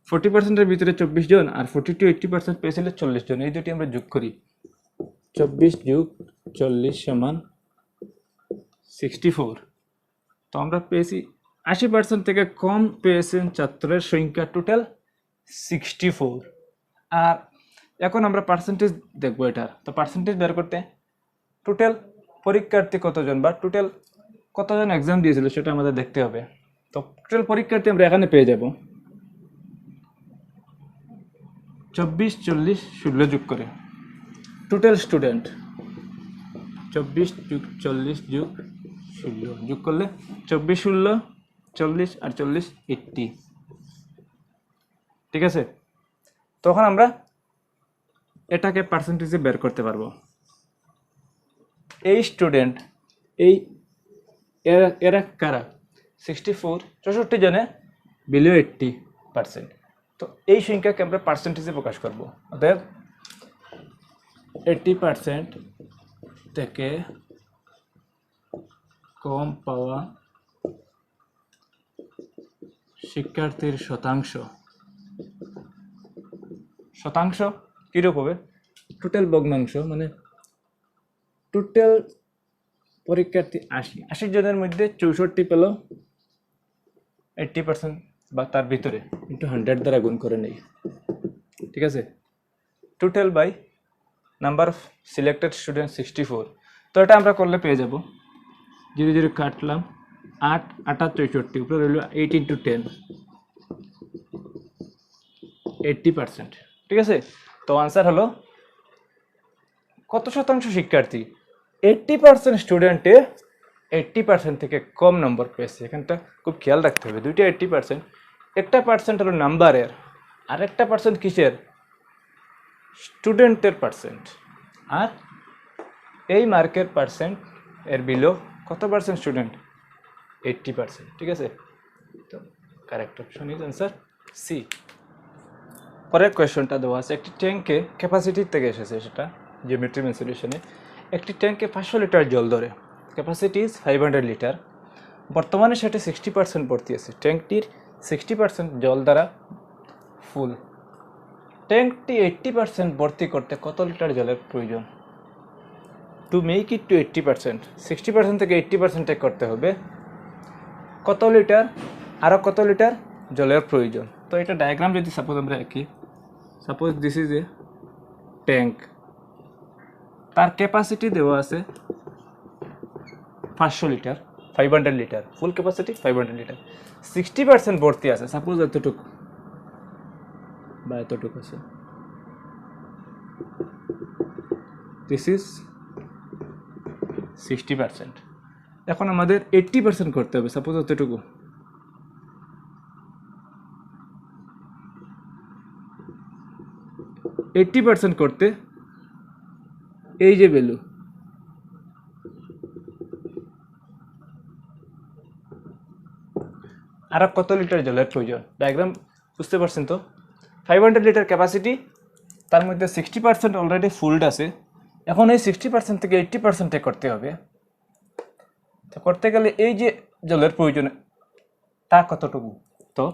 40%-এর ভিতরে 24 জন আর 40 to 80% পেয়েছিল 40 জন। এই দুটি আমরা যোগ করি, 24 যোগ 40 সমান 64। তো আমরা পেয়েছি 80% থেকে কম পেয়েছেন ছাত্রের সংখ্যা টোটাল 64। আর এখন আমরা পার্সেন্টেজ দেখবো এটার। তো পার্সেন্টেজ বের করতে টোটাল পরীক্ষার্থী কতজন বা টোটাল কতজন এক্সাম দিয়েছিল সেটা আমাদের দেখতে হবে। তো টোটাল পরীক্ষার্থী আমরা এখানে পেয়ে যাব 24, 40, 16 যোগ করে টোটাল স্টুডেন্ট 24 যোগ 40 যোগ 16 যোগ করলে 24, 16, 40 আর 40 80, ঠিক আছে। তখন আমরা এটাকে পার্সেন্টেজে বের করতে পারবো। এই স্টুডেন্ট এরা কারা, 64, 64 জনে বিলো 80%। তো এই সংখ্যাকে আমরা পার্সেন্টেজে প্রকাশ করবো। অতএব 80% থেকে কম পাওয়া শিক্ষার্থীর শতাংশ, শতাংশ কীরূপ হবে, টোটাল ভগ্নাংশ মানে টোটাল পরীক্ষার্থী 80 জনের মধ্যে 64 পেল 80% বা তার ভিতরে, ইন্টু 100 দ্বারা গুণ করে নেই, ঠিক আছে। Total by number of selected student 64। তো এটা আমরা করলে পেয়ে যাব 0 0 কাটলাম 8 8 64, উপরে রইল 8 into 10, 80%, ঠিক আছে। তো আনসার হলো কত শতাংশ শিক্ষার্থী, 80% স্টুডেন্টে 80% থেকে কম নম্বর পেয়েছে। এখানটা খুব খেয়াল রাখতে হবে, দুইটা 80%, একটা পার্সেন্ট হলো নাম্বারের আর একটা পার্সেন্ট কিসের, স্টুডেন্টের পার্সেন্ট। আর এই মার্কের পার্সেন্ট এর বিলো কত পার্সেন্ট স্টুডেন্ট, 80%, ঠিক আছে। তো correct option is answer C. পরের কোয়েশ্চনটা দেওয়া আছে, একটি ট্যাঙ্কে ক্যাপাসিটির থেকে এসেছে, সেটা জিওমেট্রি মেন সলিউশনে। একটি ট্যাঙ্কে 500 লিটার জল ধরে, ক্যাপাসিটি ইজ 500 লিটার। বর্তমানে সেটা 60% ভর্তি আছে। ট্যাঙ্কটির 60% জল দ্বারা ফুল। ট্যাঙ্কটি 80% ভর্তি করতে কত লিটার জলের প্রয়োজন? টু মেক ইট টু 80%, 60% থেকে 80% করতে হবে কত লিটার, আরও কত লিটার জলের প্রয়োজন। তো এটা ডায়াগ্রাম যদি সাপোজ আমরা আঁকি, suppose this is A tank, তার ক্যাপাসিটি দেওয়া আছে 500 লিটার, 500 লিটার, ফুল ক্যাপাসিটি 500 লিটার, 60% ভর্তি আছে, সাপোজ এতটুকু বা এতটুকু আছে, দিস ইজ 60%। এখন আমাদের 80% করতে হবে, সাপোজ এতটুকু, করতে এই যে ভ্যালু, আর কত লিটার জলের প্রয়োজন, ডায়াগ্রাম বুঝতে পারছেন তো? 500 লিটার ক্যাপাসিটি, তার মধ্যে 60% অলরেডি ফুলড আছে, এখন এই 60% থেকে 80% করতে হবে। তো করতে গেলে এই যে জলের প্রয়োজন তা কতটুকু? তো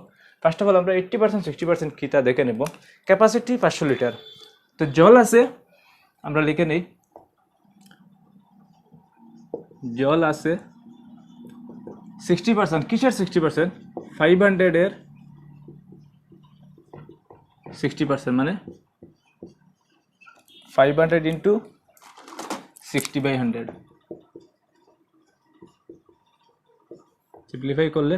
ফার্স্ট অফ অল আমরা 80% 60% কী তা দেখে নেব। ক্যাপাসিটি 500 লিটার, তো জল আছে, আমরা লিখে নেই, জল আছে 60%। কিসের 60%? 500 60%, মানে 500 ইন্টু 60/100, সিম্পলিফাই করলে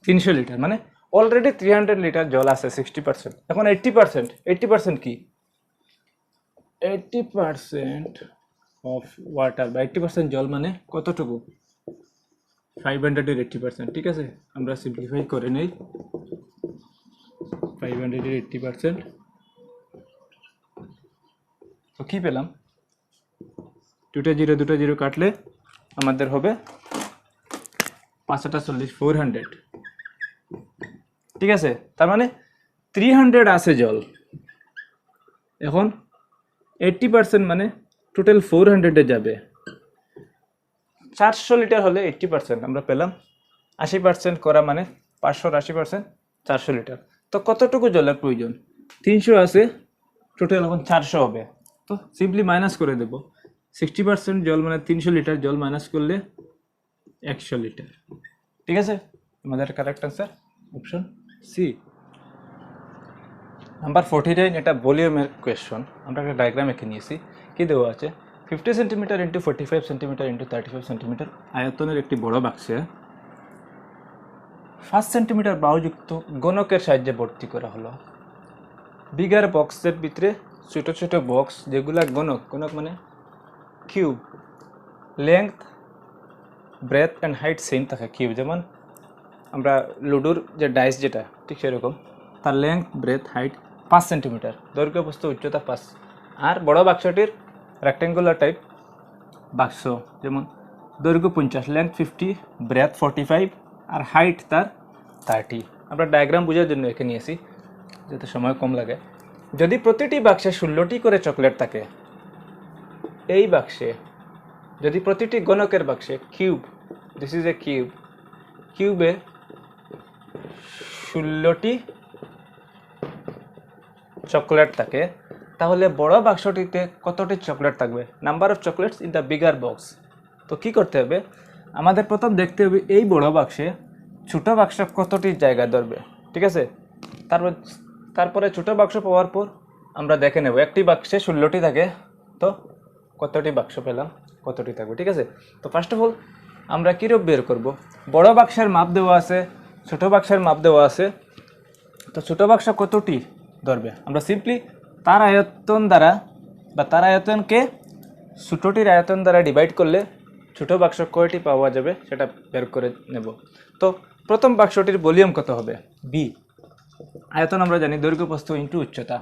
300 লিটার, মানে অলরেডি 300 লিটার জল আছে 60%। এখন 80% কি? 80% অফ ওয়াটার বা 80% জল মানে কতটুকু? 500-এর 80%, ঠিক আছে? আমরা সিম্পলিফাই করে নেই, 500-এর 80%, তো কী পেলাম? দুটো জিরো কাটলে আমাদের হবে 540, 400, ঠিক আছে? তার মানে 300 আছে জল। এখন 80% মানে টোটাল 400-এ যাবে। 400 লিটার হলে 80% আমরা পেলাম, 80% করা মানে 580%, 400 লিটার। তো কতটুকু জলের প্রয়োজন? 300 আছে, টোটাল এখন 400 হবে। তো সিম্পলি মাইনাস করে দেব, 60% জল মানে 300 লিটার, জল মাইনাস করলে 100 লিটার, ঠিক আছে? আমাদের correct answer option C. Number 49, এটা ভলিউমের কোয়েশ্চন। আমরা একটা ডায়াগ্রাম এঁকে নিয়েছি, কী দেওয়া আছে? 50 centimetre into 45 centimetre into 35 centimetre আয়তনের একটি বড় বাক্সে 5 সেন্টিমিটার বাহুযুক্ত গণকের সাহায্যে ভর্তি করা হলো। বিগার বক্সের ভিতরে ছোটো ছোটো বক্স, যেগুলা গণক মানে cube, length, breadth and height same থাকে। কিউব যেমন আমরা লুডোর যে ডাইস যেটা, ঠিক সেরকম, তার লেংথ, ব্রেথ, হাইট 5 সেন্টিমিটার, দৈর্ঘ্য প্রস্থ উচ্চতা 5। আর বড় বাক্সটির রেক্টেঙ্গুলার টাইপ বাক্স, যেমন দৈর্ঘ্য 50, লেংথ 50, ব্রেথ 45 আর হাইট তার 30। আমরা ডায়াগ্রাম বোঝার জন্য এঁকে নিয়েছি যাতে সময় কম লাগে। যদি প্রতিটি বাক্সে 16টি করে চকলেট থাকে, এই বাক্সে যদি প্রতিটি গণকের বাক্সে cube, this is a cube, কিউবে 16টি চকলেট থাকে, তাহলে বড় বাক্সটিতে কতটি চকলেট থাকবে? Number of chocolates in the bigger box. তো কী করতে হবে? আমাদের প্রথম দেখতে হবে এই বড় বাক্সে ছোটো বাক্স কতটি জায়গা ধরবে, ঠিক আছে? তারপরে ছোটো বাক্স পাওয়ার পর আমরা দেখে নেব একটি বাক্সে 16টি থাকে, তো কতটি বাক্স পেলাম, কতটি থাকবে, ঠিক আছে? তো ফার্স্ট অফ অল আমরা কীরূপ বের করব? বড় বাক্সের মাপ দেওয়া আছে, ছোটো বাক্সের মাপ দেওয়া আছে, তো ছোটো বাক্স কতটি ধরবে? আমরা সিম্পলি তার আয়তন দ্বারা বা তার আয়তনকে ছোটোটির আয়তন দ্বারা ডিভাইড করলে ছোটো বাক্স কয়টি পাওয়া যাবে সেটা বের করে নেব। তো প্রথম বাক্সটির ভলিউম কত হবে? বি। আয়তন আমরা জানি দৈর্ঘ্য প্রস্থ ইন্টু উচ্চতা।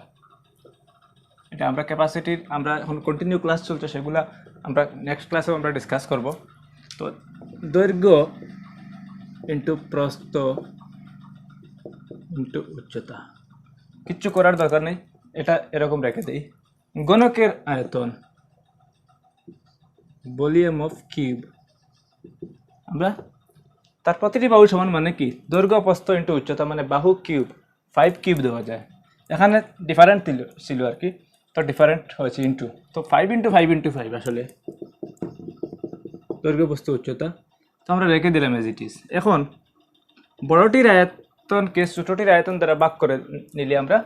এটা আমরা ক্যাপাসিটির, আমরা এখন কন্টিনিউ ক্লাস চলছে, সেগুলা আমরা নেক্সট ক্লাসেও আমরা ডিসকাস করব। তো দৈর্ঘ্য ইন্টু প্রস্থ ইন্টু উচ্চতা, কিচ্ছু করার দরকার নেই, এটা এরকম রেখে দেই। গণকের আয়তন, ভলিউম অফ কিউব, আমরা তার প্রতিটি বাহু সমান মানে কি? দৈর্ঘ্য প্রস্থ ইন্টু উচ্চতা, মানে বাহু কিউব, 5 কিউব দেওয়া যায়। এখানে ডিফারেন্ট ছিল আর কি, তো ডিফারেন্ট হয়েছে ইন্টু, তো 5 ইন্টু 5 ইন্টু 5 আসলে দৈর্ঘ্য প্রস্থ উচ্চতা, তো আমরা রেখে দিলাম এজ ইট ইজ। এখন বড়টির আয়তনকে ছোটটির আয়তন দ্বারা ভাগ করে নিলে আমরা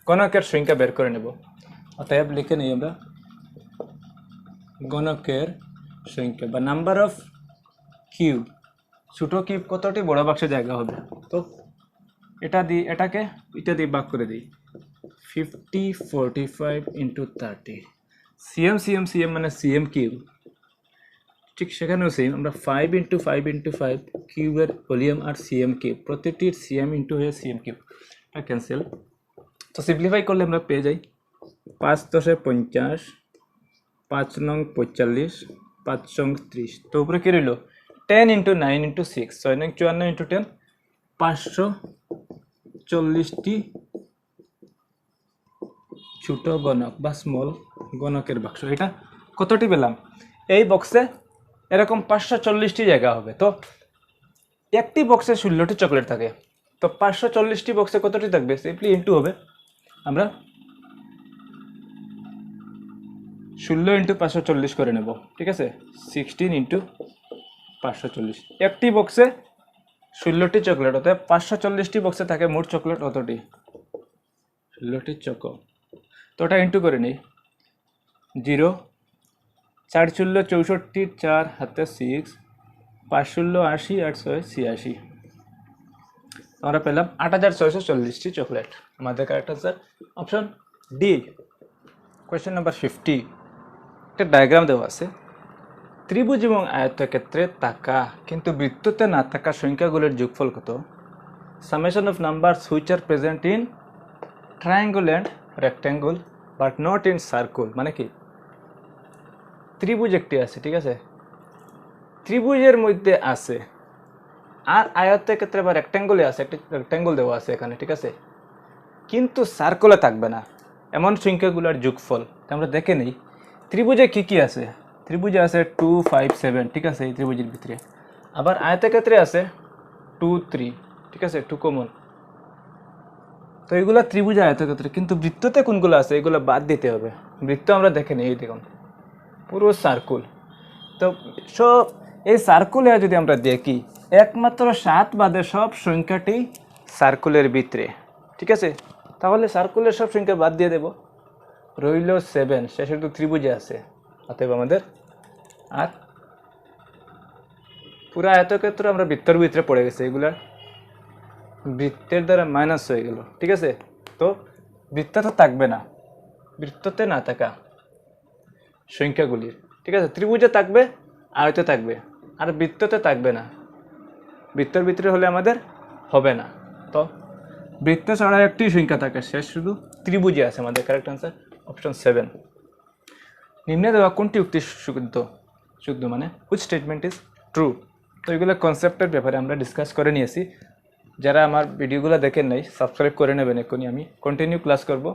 গণকের সংখ্যা বের করে নেব। অতএব লিখে নিই আমরা গণকের সংখ্যা বা নাম্বার অফ কিউব, ছোটো কিউব কতটি বড় বাক্সে জায়গা হবে। তো এটা দিয়ে ভাগ করে দিই 50 45 ইন্টু 30 সিএম সিএম সিএম মানে সিএম কিউব। ঠিক সেখানেও সেম, আমরা 5 ইন্টু 5 ইন্টু 5 কিউবের ভলিউম আর সিএম কিউব, প্রতিটির সিএম ইন্টু হয়ে সিএম কিউব, এটা ক্যান্সেল। তো সিম্পলিফাই করলে আমরা পেয়ে যাই 5 10 50, 5 নং 45, 5 নং 30। তো উপরে কী রইল 10 ইন্টু 9 ইন্টু 6, 6 নং 54 ইন্টু 10, 540টি ছোট গণক বা স্মল গণকের বাক্স। এটা কতটি পেলাম, এই বক্সে এরকম 540টি জায়গা হবে। তো একটি বক্সে 16টি চকলেট থাকে, তো 540টি বক্সে কতটি থাকবে, সিম্পলি ইন্টু হবে। আমরা 16 ইন্টু 540 করে নেব, ঠিক আছে, 16 ইন্টু 540। একটি বক্সে 16টি চকলেট, অর্থাৎ 540টি বক্সে থাকে মোট চকলেট অতটি, 16টি চকো। তো ওটা ইন্টু করে নিই 0 4 ষোলো 64, 4 হাতে 6, 5 ষোলো 80, 8 6 86। আমরা পেলাম 8640টি চকলেট। আমাদের correct answer option D. Question number 50, একটা ডায়াগ্রাম দেওয়া আছে, ত্রিভুজ এবং আয়তক্ষেত্রে থাকা কিন্তু বৃত্ততে না থাকা সংখ্যাগুলোর যোগফল কত? Summation of numbers which are present in triangle and rectangle but not in circle. মানে কি, ত্রিভুজ একটি আছে, ঠিক আছে, ত্রিভুজের মধ্যে আছে আর আয়তক্ষেত্রে বা রেক্ট্যাঙ্গলে আছে, একটি রেক্ট্যাঙ্গল দেওয়া আছে এখানে, ঠিক আছে, কিন্তু সার্কেলে থাকবে না, এমন সংখ্যাগুলোর যোগফল। আমরা দেখে নিই ত্রিভুজে কি কি আছে। ত্রিভুজে আছে 2 5 7, ঠিক আছে, এই ত্রিভুজের ভিতরে। আবার আয়তক্ষেত্রে আছে 2 3, ঠিক আছে, 2 কমন। তো এগুলো ত্রিভুজ আয়তক্ষেত্রে, কিন্তু বৃত্ততে কোনগুলো আছে এগুলো বাদ দিতে হবে। বৃত্ত আমরা দেখে নিই, এই দেখুন পুরো সার্কুল। তো সব এই সার্কুলে যদি আমরা দেখি একমাত্র 7 বাদে সব সংখ্যাটি সার্কুলের ভিতরে, ঠিক আছে, তাহলে সার্কুলের সব সংখ্যা বাদ দিয়ে দেব, রইল 7, সে শুধু ত্রিভুজে আছে। অতএব আমাদের আর পুরো আয়তক্ষেত্র আমরা বৃত্তের ভিতরে পড়ে গেছে, এগুলা বৃত্তের দ্বারা মাইনাস হয়ে গেল, ঠিক আছে। তো বৃত্ত তো থাকবে না, বৃত্ততে না থাকা সংখ্যাগুলির, ঠিক আছে, ত্রিভুজে থাকবে, আয়তে থাকবে, আর বৃত্ততে থাকবে না, বৃত্তের ভিতরে হলে আমাদের হবে না। তো বৃত্ত ছাড়া একটি সংখ্যা থাকে, শেষ শুধু ত্রিভুজে আছে। আমাদের কারেক্ট আনসার অপশন 7। নিম্নে দেওয়া কোনটি উক্তি শুদ্ধ? শুদ্ধ মানে হুইচ স্টেটমেন্ট ইজ ট্রু। তো এগুলো কনসেপ্টের ব্যাপারে আমরা ডিসকাস করে নিয়েছি। যারা আমার ভিডিওগুলো দেখেন নাই সাবস্ক্রাইব করে নেবেন, এখনই আমি কন্টিনিউ ক্লাস করব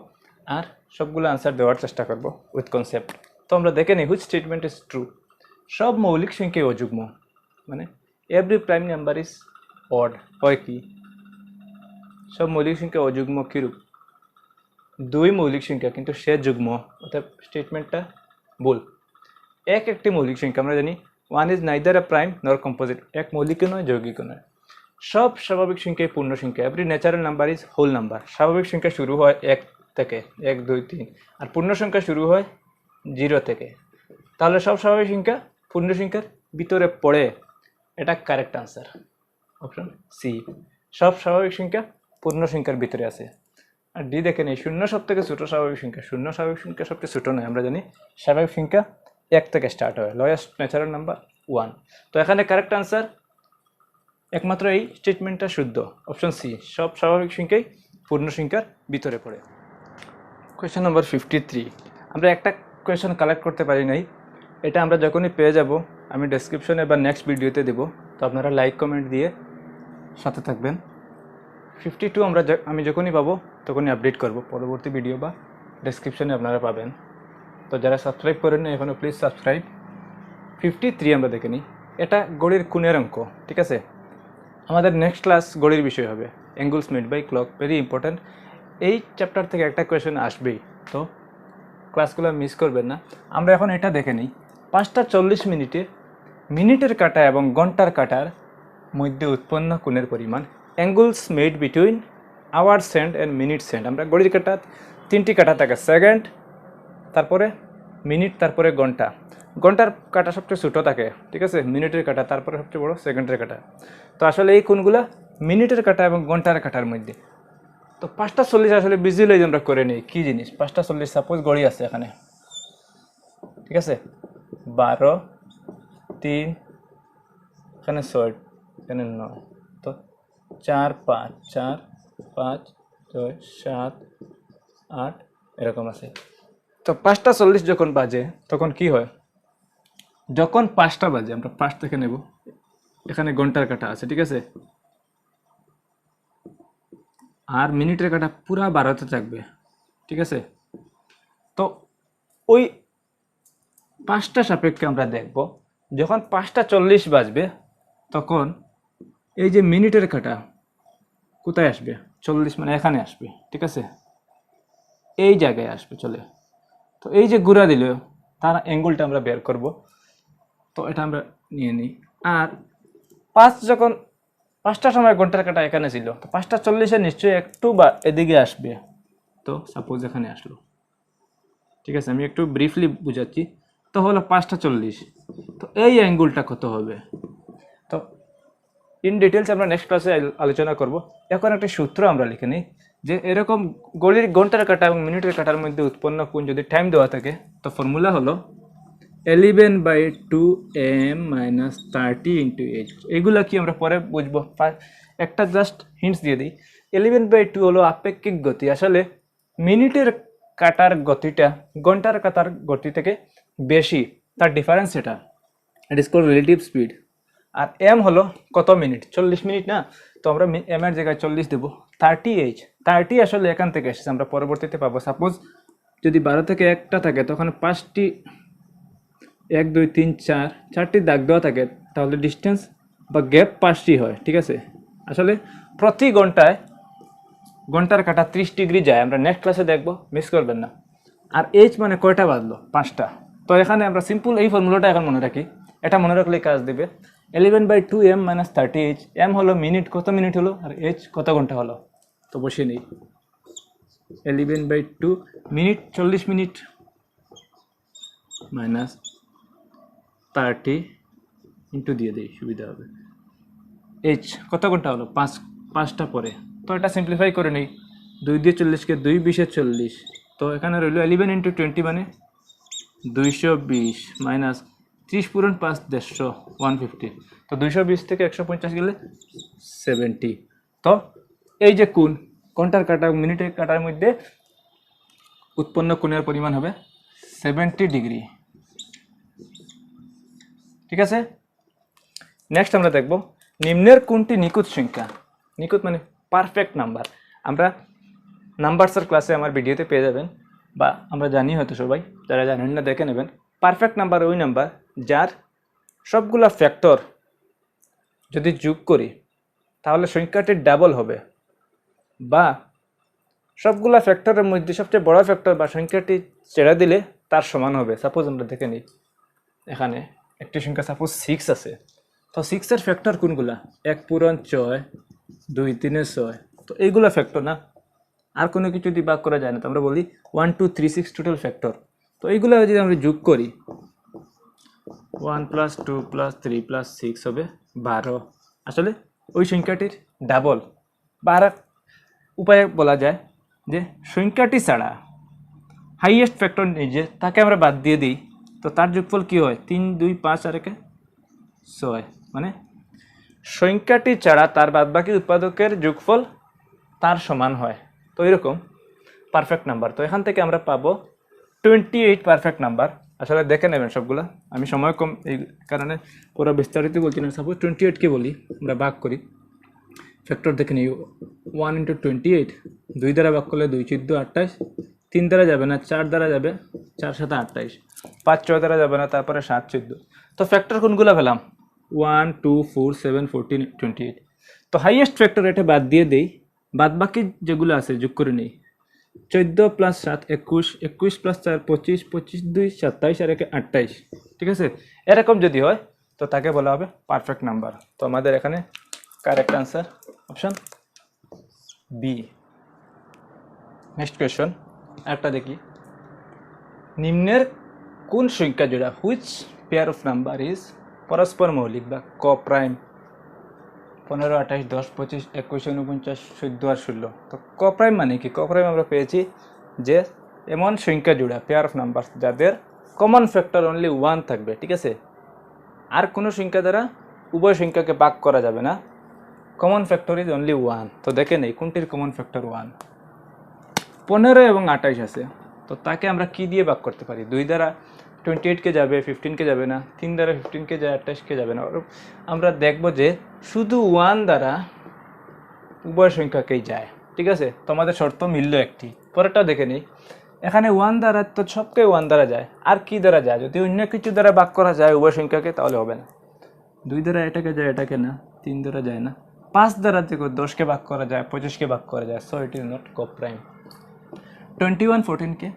আর সবগুলো আনসার দেওয়ার চেষ্টা করব উইথ কনসেপ্ট। তো আমরা দেখে নিই হুইচ স্টেটমেন্ট ইজ ট্রু। সব মৌলিক সংখ্যাই অযুগ্ম, মানে every prime number is odd. হয় কি, সব মৌলিক সংখ্যা অযুগ্ম কিরূপ? 2 মৌলিক সংখ্যা কিন্তু সে যুগ্ম, অর্থাৎ স্টেটমেন্টটা ভুল। একটি মৌলিক সংখ্যা আমরা জানি 1 ইজ নাইদার আ প্রাইম নর কম্পোজিট, এক মৌলিক নয় যৌগিক নয়। সব স্বাভাবিক সংখ্যায় পূর্ণ সংখ্যা, every natural number is whole number. স্বাভাবিক সংখ্যা শুরু হয় 1 থেকে, 1 2 3, আর পূর্ণ সংখ্যা শুরু হয় 0 থেকে। তাহলে সব স্বাভাবিক সংখ্যা পূর্ণ সংখ্যার ভিতরে পড়ে, এটা কারেক্ট আনসার অপশন সি। সব স্বাভাবিক সংখ্যা পূর্ণ সংখ্যার ভিতরে আছে। আর ডি দেখে নেই, 0 সব থেকে ছোটো স্বাভাবিক সংখ্যা, 0 স্বাভাবিক সংখ্যা সবচেয়ে ছোটো নয়, আমরা জানি স্বাভাবিক সংখ্যা 1 থেকে স্টার্ট হয়, লোয়েস্ট ন্যাচারাল নাম্বার 1। তো এখানে কারেক্ট আনসার একমাত্র এই স্টেটমেন্টটা শুদ্ধ, অপশন সি, সব স্বাভাবিক সংখ্যাই পূর্ণ সংখ্যার ভিতরে পড়ে। কোয়েশ্চেন নম্বর 53, আমরা একটা কোয়েশ্চেন কালেক্ট করতে পারি নাই, এটা আমরা যখনই পেয়ে যাব আমি ডেসক্রিপশনে বা নেক্সট ভিডিওতে দেব, তো আপনারা লাইক কমেন্ট দিয়ে সাথে থাকবেন। 52 আমি যখনই পাবো তখনই আপডেট করব, পরবর্তী ভিডিও বা ডেসক্রিপশনে আপনারা পাবেন। তো যারা সাবস্ক্রাইব করেন না এখনও প্লিজ সাবস্ক্রাইব। 53 আমরা দেখে নিই, এটা গড়ির কোণের অঙ্ক, ঠিক আছে। আমাদের নেক্সট ক্লাস গড়ির বিষয় হবে, angles made by clock, very important. এই চ্যাপ্টার থেকে একটা কোয়েশ্চেন আসবেই, তো ক্লাসগুলো মিস করবেন না। আমরা এখন এটা দেখে নিই, 5টা 40 মিনিটে মিনিটের কাঁটা এবং ঘন্টার কাঁটার মধ্যে উৎপন্ন কোণের পরিমাণ, angles made between hour hand and minute hand. আমরা ঘড়ির কাঁটা 3টি কাঁটা থাকে, সেকেন্ড, তারপরে মিনিট, তারপরে ঘন্টা। ঘন্টার কাটা সবচেয়ে ছোটো থাকে, ঠিক আছে, মিনিটের কাটা, তারপরে সবচেয়ে বড় সেকেন্ডের কাটা। তো আসলে এই কোনগুলা মিনিটের কাটা এবং ঘন্টার কাটার মধ্যে। তো 5:40 আসলে ভিজুয়ালাইজ আমরা করে নিই কী জিনিস। 5:40 সাপোজ ঘড়ি আছে এখানে, ঠিক আছে, 12, 3, এখানে 6, এখানে 9, তো 4, 5, 4, 5, 6, 7, 8 এরকম আছে। তো 5:40 যখন বাজে তখন কি হয়, যখন 5টা বাজে আমরা 5 থেকে নেব, এখানে ঘন্টার কাটা আছে, ঠিক আছে, আর মিনিটের কাটা পুরা 12তে থাকবে, ঠিক আছে। তো ওই 5টা সাপেক্ষে আমরা দেখব, যখন 5:40 বাজবে তখন এই যে মিনিটের কাটা কোথায় আসবে, 40 মানে এখানে আসবে, ঠিক আছে, এই জায়গায় আসবে চলে। তো এই যে ঘুরা দিল তার অ্যাঙ্গেলটা আমরা বের করব। তো এটা আমরা নিয়ে নিই। আর 5টার সময় ঘন্টার কাটা এখানে ছিল, তো 5:40 নিশ্চয়ই একটু বা এদিকে আসবে। তো সাপোজ এখানে আসলো, ঠিক আছে, আমি একটু ব্রিফলি বুঝাচ্ছি। তো হলো 5:40, তো এই অ্যাঙ্গেলটা কত হবে, তো ইন ডিটেলস আমরা নেক্সট ক্লাসে আলোচনা করব। এখন একটা সূত্র আমরা লিখে নিই, যে এরকম ঘন্টার কাটা এবং মিনিটের কাটার মধ্যে উৎপন্ন কোণ যদি টাইম দেওয়া থাকে, তো ফর্মুলা হলো 11/2m - 30 × h। এগুলা কি আমরা পরে বুঝবো, একটা জাস্ট হিন্টস দিয়ে দিই। 11/2 হলো আপেক্ষিক গতি। আসলে মিনিটের কাটার গতিটা ঘন্টার কাটার গতি থেকে বেশি, তার ডিফারেন্স এটা, it is called relative speed. আর এম হলো কত মিনিট, 40 মিনিট না, তো আমরা এম এর জায়গায় 40 দেবো। 30h, 30 আসলে এখান থেকে এসেছে, আমরা পরবর্তীতে পাবো। সাপোজ যদি 12 থেকে 1টা থাকে তখন 5টি 1, 2, 3, 4টি দাগ দেওয়া থাকে, তাহলে ডিস্টেন্স বা গ্যাপ 5টি হয়, ঠিক আছে। আসলে প্রতি ঘন্টায় ঘন্টার কাটা 30 ডিগ্রি যায়, আমরা নেক্সট ক্লাসে দেখবো, মিস করবেন না। আর এইচ মানে কয়টা বাজলো, 5টা। তো এখানে আমরা সিম্পল এই ফর্মুলাটা এখন মনে রাখি, এটা মনে রাখলে কাজ দেবে। 11/2m - 30h, এম হলো মিনিট, কত মিনিট হলো, আর এইচ কত ঘন্টা হলো। তো বসিয়ে নিই, 11/2 মিনিট 40 মিনিট মাইনাস 30 ইন্টু দিয়ে দিই, সুবিধা হবে। এইচ কত ঘন্টা হলো, 5টা পরে। তো এটা সিম্পলিফাই করে নিই, 2 দিয়ে 40কে 2 × 20 = 40। তো এখানে রইল 11 × 20 মানে 220 মাইনাস 30 × 5 150, 150। তো 220 থেকে 150 গেলে 70। তো এই যে কোণ, ঘন্টার কাটা মিনিটের কাটার মধ্যে উৎপন্ন কোণের পরিমাণ হবে 70 ডিগ্রি, ঠিক আছে। নেক্সট আমরা দেখব নিম্নের কোনটি নিখুঁত সংখ্যা। নিখুঁত মানে পারফেক্ট নাম্বার। আমরা নাম্বারসের ক্লাসে আমার ভিডিওতে পেয়ে যাবেন, বা আমরা জানি হয়তো সবাই, যারা জানেন না দেখে নেবেন। পারফেক্ট নাম্বার ওই নাম্বার যার সবগুলা ফ্যাক্টর যদি যোগ করি তাহলে সংখ্যাটি ডাবল হবে, বা সবগুলা ফ্যাক্টরের মধ্যে সবচেয়ে বড় ফ্যাক্টর বা সংখ্যাটি ছেড়ে দিলে তার সমান হবে। সাপোজ আমরা দেখে নিই, এখানে একটি সংখ্যা সাপোজ 6 আছে, তো 6-এর ফ্যাক্টর কোনগুলা, 1 পূরণ 6, 2 3 6। তো এইগুলা ফ্যাক্টর না, আর কোনো কিছু দিয়ে ভাগ করা যায় না। তো আমরা বলি 1 2 3 6 টোটাল ফ্যাক্টর। তো এইগুলো যদি আমরা যোগ করি, 1 + 2 + 3 + 6 হবে 12। আসলে ওই সংখ্যাটির ডাবল। বা আর উপায়ে বলা যায় যে সংখ্যাটি ছাড়া হাইয়েস্ট ফ্যাক্টর নিজে তাকে আমরা বাদ দিয়ে দিই, তো তার যোগফল কী হয়, 3 2 5 আর 1 6, মানে সংখ্যাটি ছাড়া তার বাদবাকি উৎপাদকের যোগফল তার সমান হয়। তো এরকম পারফেক্ট নাম্বার। তো এখান থেকে আমরা পাবো 28 পারফেক্ট নাম্বার। আসলে দেখে নেবেন সবগুলা, আমি সময় কম এই কারণে পুরো বিস্তারিত বলছি না। সাপোজ 28কে বলি, আমরা ভাগ করি, ফ্যাক্টর দেখে নিই। 1 × 28, 2 দ্বারা ভাগ করলে 2 × 14 = 28, 3 দ্বারা যাবে না, 4 দ্বারা যাবে, 4 × 7 = 28, 5 6 দ্বারা যাবে না, তারপরে 7 14। তো ফ্যাক্টর কোনগুলো পেলাম, 1 2 4 7 14 28। তো হাইয়েস্ট ফ্যাক্টর এটা বাদ দিয়ে দেই, বাদ বাকি যেগুলো আছে যোগ করে নিই। 14 + 7 21, 21 + 4 25, 25 2 27 আর 1 28, ঠিক আছে। এরকম যদি হয় তো তাকে বলা হবে পারফেক্ট নাম্বার। তো আমাদের এখানে correct answer option B. Next question একটা দেখি, নিম্নের কোন সংখ্যা জোড়া which pair of number is পরস্পর মৌলিক বা ক-প্রাইম? 15, 28, 10, 25, 21, 49, 14 আর 16। তো ক-প্রাইম মানে কি? ক-প্রাইম আমরা পেয়েছি যে এমন সংখ্যা জোড়া পেয়ার অফ নাম্বার যাদের কমন ফ্যাক্টর অনলি 1 থাকবে, ঠিক আছে? আর কোনো সংখ্যা দ্বারা উভয় সংখ্যাকে ভাগ করা যাবে না। Common factor is only 1। তো দেখে নেই কোনটির কমন ফ্যাক্টর 1। 15 এবং 28 আছে, তো তাকে আমরা কি দিয়ে ভাগ করতে পারি? 2 দ্বারা 28কে যাবে, 15কে যাবে না। 3 দ্বারা 15কে যায়, 28কে যাবে না। আমরা দেখব যে শুধু 1 দ্বারা উভয় সংখ্যাকেই যায়, ঠিক আছে? তোমাদের শর্ত মিলল একটি। পরেরটা দেখে নিই। এখানে 1 দ্বারা তো সবকে 1 দ্বারা যায়, আর কি দ্বারা যায়? যদি অন্য কিছু দ্বারা ভাগ করা যায় উভয় সংখ্যাকে তাহলে হবে না। 2 দ্বারা এটাকে যায়, এটাকে না। 3 দ্বারা যায় না। 5 দ্বারা দেখো 10কে ভাগ করা যায়, 25কে ভাগ করা যায়। So it is not coprime. 21 14কে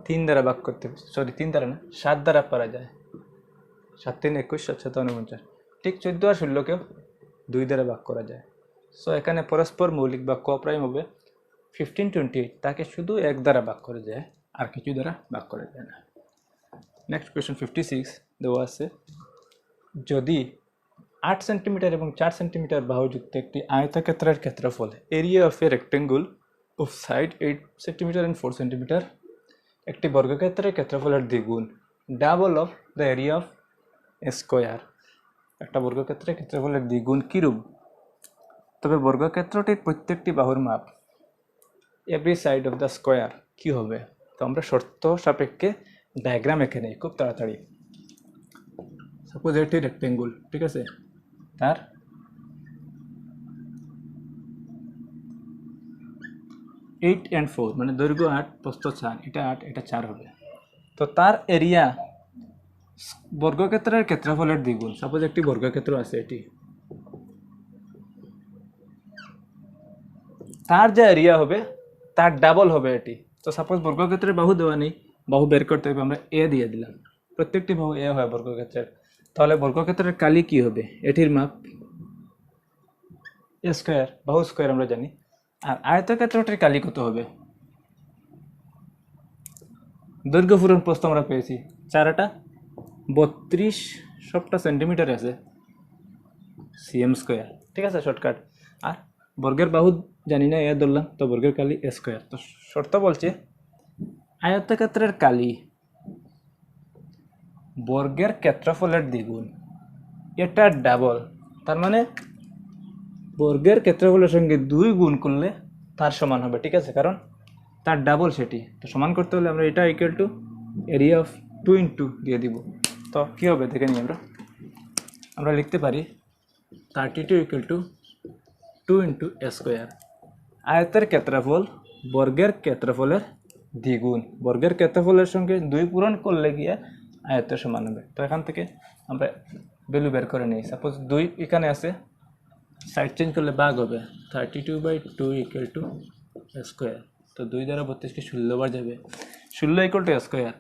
3 দ্বারা ভাগ করতে, সরি 3 দ্বারা না, 7 দ্বারা পারা যায়। 7 3 21, 7 7 49। ঠিক 14 আর 16কেও 2 দ্বারা ভাগ করা যায়। সো এখানে পরস্পর মৌলিক বা ক-প্রাইম হবে 15 28, তাকে শুধু 1 দ্বারা ভাগ করে যায়, আর কিছু দ্বারা ভাগ করা যায় না। নেক্সট কোয়েশ্চন 56 দেওয়া আছে, যদি 8 সেন্টিমিটার এবং 4 সেন্টিমিটার বাহুযুক্ত একটি আয়তক্ষেত্রের ক্ষেত্রফল area of a rectangle of side 8 centimetre and 4 centimetre একটি বর্গক্ষেত্রের ক্ষেত্রফলের দ্বিগুণ, double of the area of a square. একটা বর্গক্ষেত্রের ক্ষেত্রফলের দ্বিগুণ কীরূপ? তবে বর্গক্ষেত্রটির প্রত্যেকটি বাহুর মাপ every side of the square কি হবে? তো আমরা শর্ত সাপেক্ষে ডায়াগ্রাম এঁকে নেই খুব তাড়াতাড়ি। সাপোজ এটি রেক্টেঙ্গুল, ঠিক আছে? তার 8 and 4 মানে দৈর্ঘ্য 8, প্রস্থ 4, এটা 8 এটা 4 হবে। তো তার এরিয়া বর্গক্ষেত্রের ক্ষেত্রফলের দ্বিগুণ। সাপোজ একটি বর্গক্ষেত্র আছে, এটি তার যা এরিয়া হবে তার ডাবল হবে এটি। তো সাপোজ বর্গক্ষেত্রের বাহু দেওয়া নেই, বাহু বের করতে হবে, আমরা এ দিয়ে দিলাম। প্রত্যেকটি বাহু এ হয় বর্গক্ষেত্রের। তাহলে বর্গক্ষেত্রের কালি কি হবে? এটির মাপ এ স্কোয়ার, বাহু স্কোয়ার আমরা জানি। আর আয়তক্ষেত্রটির কালি কত হবে? দৈর্ঘ্য পূরণ প্রস্থ আমরা পেয়েছি 4টা 32 সবটা সেন্টিমিটার আছে, সিএম স্কোয়ার, ঠিক আছে? শর্টকাট। আর বর্গের বাহু জানি না, এ ধরলাম, তো বর্গের কালি এ স্কোয়ার। তো শর্ত বলছে আয়তক্ষেত্রের কালি বর্গের ক্ষেত্রফলের দ্বিগুণ, এটা ডাবল। তার মানে বর্গের ক্ষেত্রফলের সঙ্গে 2 গুণ করলে তার সমান হবে, ঠিক আছে? কারণ তার ডাবল সেটি। তো সমান করতে হলে আমরা এটা equal to area of 2 into দিয়ে দিব। তো কী হবে দেখে নিই। আমরা লিখতে পারি 32 equal to 2 into A square. আয়তের ক্ষেত্রফল বর্গের ক্ষেত্রফলের দ্বিগুণ। বর্গের ক্ষেত্রফলের সঙ্গে 2 পূরণ করলে গিয়ে আয়তের সমান হবে। তো এখান থেকে আমরা ভ্যালু বের করে নিই। সাপোজ 2 এখানে আছে, সাইড চেঞ্জ করলে ভাগ হবে। 32/2 ইকুয়াল টু এ স্কোয়ার। তো 2 দ্বারা 32কে 16 বার যাবে। 16 equal to A square.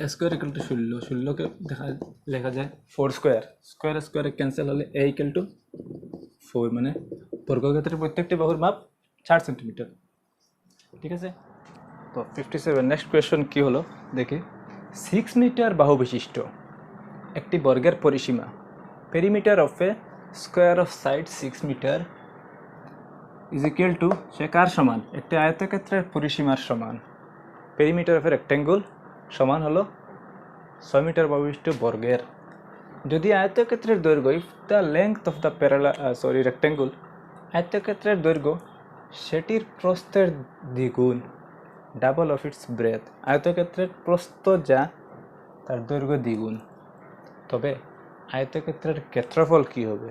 A square equal to 16। 16কে লেখা যায় 4 স্কোয়ার। স্কোয়ারে ক্যান্সেল হলে এ ইকুয়াল টু 4, মানে বর্গক্ষেত্রের প্রত্যেকটি বাহুর মাপ 4 সেন্টিমিটার, ঠিক আছে? তো 57 নেক্সট কোয়েশ্চন কি হলো দেখি। 6 মিটার বাহু বিশিষ্ট একটি বর্গের পরিসীমা perimeter of a square of side 6 metre is equal to, সে কার সমান? একটি আয়তক্ষেত্রের পরিসীমার সমান। পেরিমিটার অফ এ রেক্টেঙ্গুল সমান হলো 6 মিটার বাহু বিশিষ্ট বর্গের। যদি আয়তক্ষেত্রের দৈর্ঘ্য, if the length of the rectangle, আয়তক্ষেত্রের দৈর্ঘ্য সেটির প্রস্থের দ্বিগুণ, ডাবল অফ ইটস ব্রেথ। আয়তক্ষেত্রের প্রস্থ যা তার দৈর্ঘ্য দ্বিগুণ, তবে আয়তক্ষেত্রের ক্ষেত্রফল কি হবে?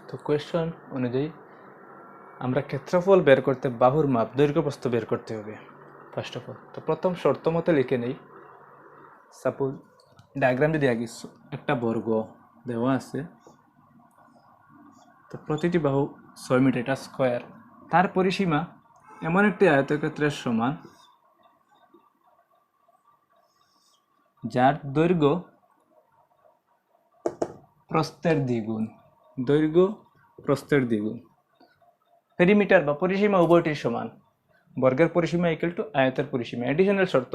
তো কোয়েশ্চন অনুযায়ী আমরা ক্ষেত্রফল বের করতে বাহুর মাপ, দৈর্ঘ্য প্রস্থ বের করতে হবে ফার্স্ট অফ অল। তো প্রথম শর্ত মতো লিখে নেই। সাপোজ ডায়াগ্রাম যদি আগে একটা বর্গ দেওয়া আছে, তো প্রতিটি বাহু 6 মিটার, এটা স্কোয়ার। তার পরিসীমা এমন একটি আয়তক্ষেত্রের সমান যার দৈর্ঘ্য প্রস্থের দ্বিগুণ। দৈর্ঘ্য প্রস্থের দ্বিগুণ। পেরিমিটার বা পরিসীমা উভয়টির সমান। বর্গের পরিসীমা ইকুয়াল টু আয়তের পরিসীমা। এডিশনাল শর্ত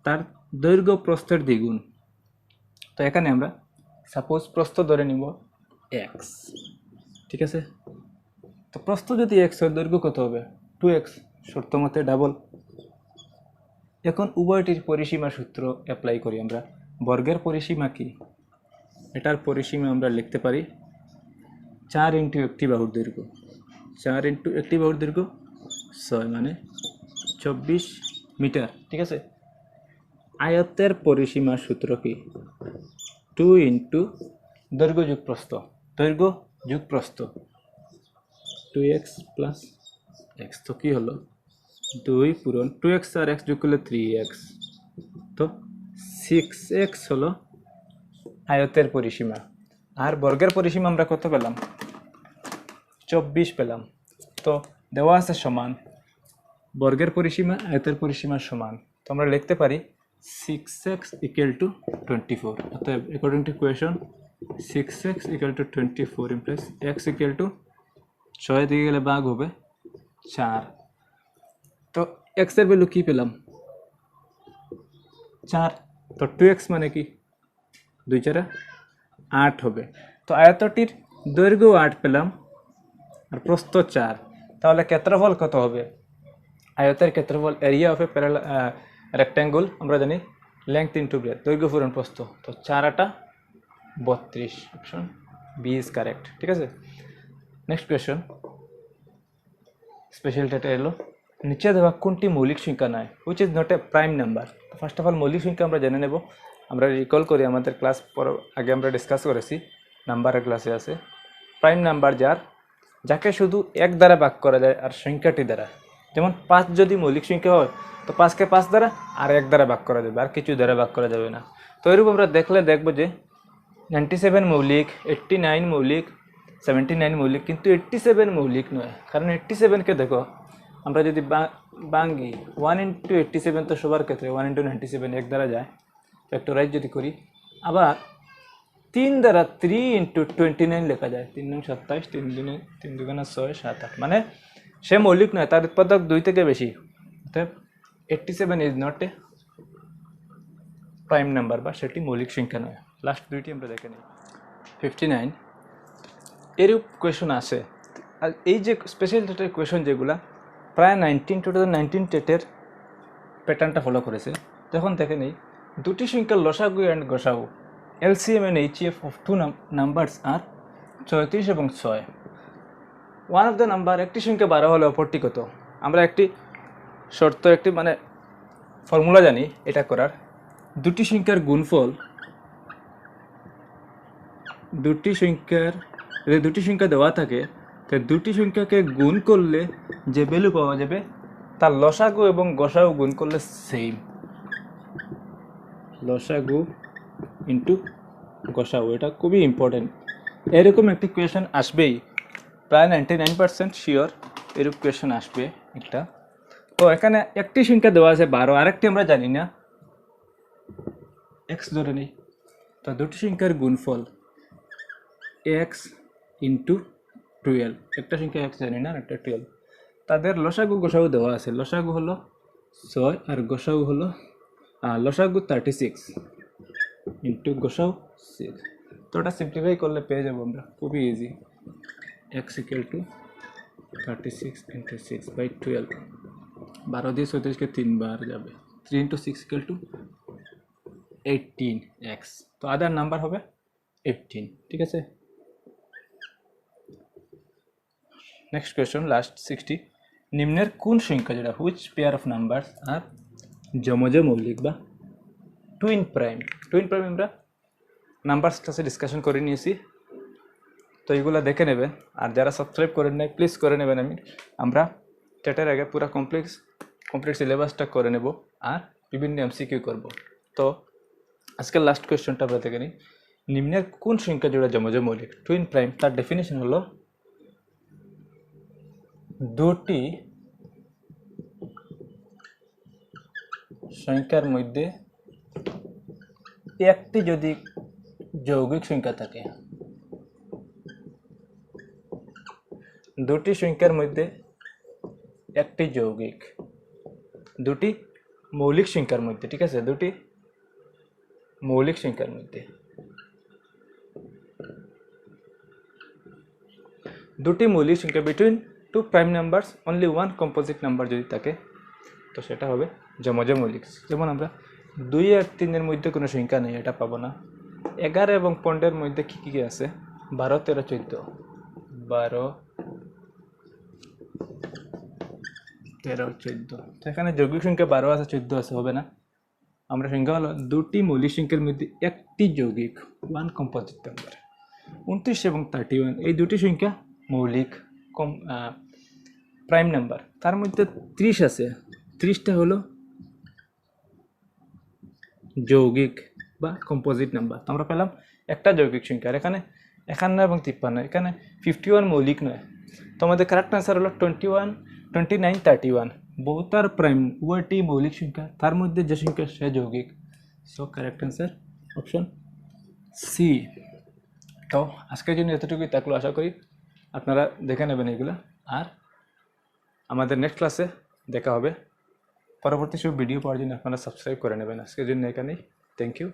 তার দৈর্ঘ্য প্রস্থের দ্বিগুণ। তো এখানে আমরা সাপোজ প্রস্থ ধরে নিব এক্স, ঠিক আছে। তো প্রস্থ যদি এক্স হয় দৈর্ঘ্য কত হবে 2x, শর্ত মতে ডাবল। এখন উভয়টির পরিসীমা সূত্র অ্যাপ্লাই করি আমরা। বর্গের পরিসীমা কি, এটার পরিসীমা আমরা লিখতে পারি 4 ইন্টু একটি বাহুর দৈর্ঘ্য, 4 ইন্টু একটি বাহুর দৈর্ঘ্য 6 মানে 24 মিটার, ঠিক আছে। আয়তের পরিসীমা সূত্র কি 2 ইন্টু দৈর্ঘ্য যোগ প্রস্থ, দৈর্ঘ্য যোগ প্রস্থ 2x প্লাস x। তো কি হলো 2 পূরণ 2x আর x যোগ করলে 3x, তো 6x হলো আয়তের পরিসীমা। আর বর্গের পরিসীমা আমরা কত পেলাম 24 পেলাম। তো দেওয়া আছে সমান, বর্গের পরিসীমা আয়তের পরিসীমা সমান, তো আমরা লিখতে পারি 6x ইকুয়াল টু 24। অতএব according to equation 6x equal to 24 implies x equal two 6 দিকে গেলে ভাগ হবে 4। তো x এর ভ্যালু কি পেলাম 4, তো 2x মানে কি 2 4 8 হবে। তো আয়তটির দৈর্ঘ্য 8 পেলাম আর প্রস্থ 4, তাহলে ক্ষেত্রফল কত হবে, আয়তের ক্ষেত্রফল এরিয়া অফ এ রেক্ট্যাঙ্গল আমরা জানি লেংথ ইন্টু ব্রেথ, দৈর্ঘ্য পূরণ প্রস্থ। তো 4 8 32, অপশন বি ইজ কারেক্ট, ঠিক আছে। নেক্সট কোয়েশ্চন, স্পেশাল ডেটা এলো নিচে দেওয়া কোনটি মৌলিক সংখ্যা নয়, which is not a prime number. First of all মৌলিক সংখ্যা আমরা জেনে নেব। আমরা রিকল করি আমাদের ক্লাস আগে আমরা ডিসকাস করেছি, নাম্বারের ক্লাসে আছে প্রাইম নাম্বার যাকে শুধু এক দ্বারা ভাগ করা যায় আর সংখ্যাটি দ্বারা। যেমন 5 যদি মৌলিক সংখ্যা হয় তো 5কে 5 দ্বারা আর 1 দ্বারা ভাগ করা যাবে, আর কিছু দ্বারা ভাগ করা যাবে না। তো এরূপ আমরা দেখবো যে 97 মৌলিক, 89 মৌলিক, 79 মৌলিক, কিন্তু 87 মৌলিক নয়। কারণ 87কে দেখো আমরা যদি ভাঙি 1 ইন্টু 87 তো সবার ক্ষেত্রে 1 ইন্টু 97 এক দ্বারা যায়, ফ্যাক্টরাইজ যদি করি। আবার 3 দ্বারা 3 ইন্টু 29 লেখা যায়, 3 9 27, 3 2 6 7 8, মানে সে মৌলিক নয়, তার উৎপাদক 2 থেকে বেশি। অর্থাৎ 87 is not a prime number, বা সেটি মৌলিক সংখ্যা নয়। লাস্ট দুইটি আমরা দেখে নিই। 59 এরূপ কোয়েশন আসে। আর এই যে স্পেশাল টেটের কোয়েশন যেগুলা প্রায় 2019 টেটের প্যাটার্নটা ফলো করেছে। যখন দেখে নেই দুটি সংখ্যার লসাগু অ্যান্ড গসাগু, LCM and HF of two numbers are 34 এবং 6। ওয়ান অফ দ্য নাম্বার, একটি সংখ্যা 12 হলে অপরটি কত। আমরা একটি শর্ত, একটি মানে ফর্মুলা জানি এটা করার। দুটি সংখ্যার গুণফল, দুটি সংখ্যা দেওয়া থাকে, তো দুটি সংখ্যাকে গুণ করলে যে ভ্যালু পাওয়া যাবে তার লসাগু এবং গসাগু গুণ করলে সেম, লসাগু ইন্টু গসাগু। এটা খুবই ইম্পর্টেন্ট। এরকম একটি কোয়েশন আসবেই, প্রায় 99% শিওর এরকম কোয়েশন আসবে একটা। তো এখানে একটি সংখ্যা দেওয়া আছে 12, আরেকটি আমরা জানি না, এক্স ধরে নিই। তো দুটি সংখ্যার গুণফল এক্স ইন্টু 12, একটা সংখ্যা এক্স জানি না, একটা 12। তাদের লসাগু গসাগু দেওয়া আছে, লসাগু হলো 6 আর গসাগু হলো লসাগু 36 ইন্টু গসাগু 6। তো ওটা সিম্পলিফাই করলে পেয়ে যাবো আমরা, খুবই easy. X equal to 36 into 6/12, 12 দিয়ে 34কে 3 বার যাবে, 3 ইন্টু 6 ইকুয়াল টু 18x। তো আদার নাম্বার হবে 18, ঠিক আছে। নেক্সট কোয়েশ্চন, লাস্ট 60, নিম্নের কোন সংখ্যা যেটা হুইচ পেয়ার অফ নাম্বার আর যমজ মৌলিক বা টুইন প্রাইম। টুইন প্রাইম আমরা নাম্বারস ক্লাসে ডিসকাশন করে নিয়েছি, তো এইগুলো দেখে নেবেন। আর যারা সাবস্ক্রাইব করেন নাই প্লিজ করে নেবেন। আমরা টেটের আগে পুরো কমপ্লিট সিলেবাসটা করে নেব আর বিভিন্ন এমসিকিউ করব। তো আজকের লাস্ট কোয়েশ্চনটা আমরা দেখে নিই। নিম্নের কোন সংখ্যা জোড়া যমজ মৌলিক টুইন প্রাইম, তার ডেফিনেশন হলো দুটি সংখ্যার মধ্যে একটি যদি যৌগিক সংখ্যা থাকে, দুটি সংখ্যার মধ্যে একটি যৌগিক, দুটি মৌলিক সংখ্যার মধ্যে, ঠিক আছে, দুটি মৌলিক সংখ্যার মধ্যে, দুটি মৌলিক সংখ্যা between two prime numbers only one composite number যদি থাকে তো সেটা হবে যমজ মৌলিক। যেমন আমরা 2 আর 3 এর মধ্যে কোনো সংখ্যা নেই, এটা পাবো না। 11 এবং 15 মধ্যে কী কী আছে? 12, 13, 14, 12, 13, 14, তো এখানে যৌগিক সংখ্যা 12 আছে, 14 আছে, হবে না। আমরা সংখ্যা হলো দুটি মৌলিক সংখ্যার মধ্যে একটি যৌগিক, ওয়ান কম্পোজিট নাম্বার। 29 এবং 31 এই দুটি সংখ্যা মৌলিক প্রাইম নাম্বার, তার মধ্যে 30 আছে, 30টা হলো যৌগিক বা কম্পোজিট নাম্বার। আমরা পেলাম একটা যৌগিক সংখ্যা। আর এখানে 51 এবং 53, এখানে 51 মৌলিক নয়। তো আমাদের কারেক্ট আনসার হলো 21, 29, 31 both are প্রাইম, উভয়টি মৌলিক সংখ্যা, তার মধ্যে যে সংখ্যা সে যৌগিক। So correct answer option C. তো আজকের জন্য এতটুকুই থাকলো, আশা করি আপনারা দেখে নেবেন এগুলো, আর আমাদের নেক্সট ক্লাসে দেখা হবে। পরবর্তী সব ভিডিও পাওয়ার জন্য আপনারা সাবস্ক্রাইব করে নেবেন। আজকের জন্য এখানেই, থ্যাংক ইউ।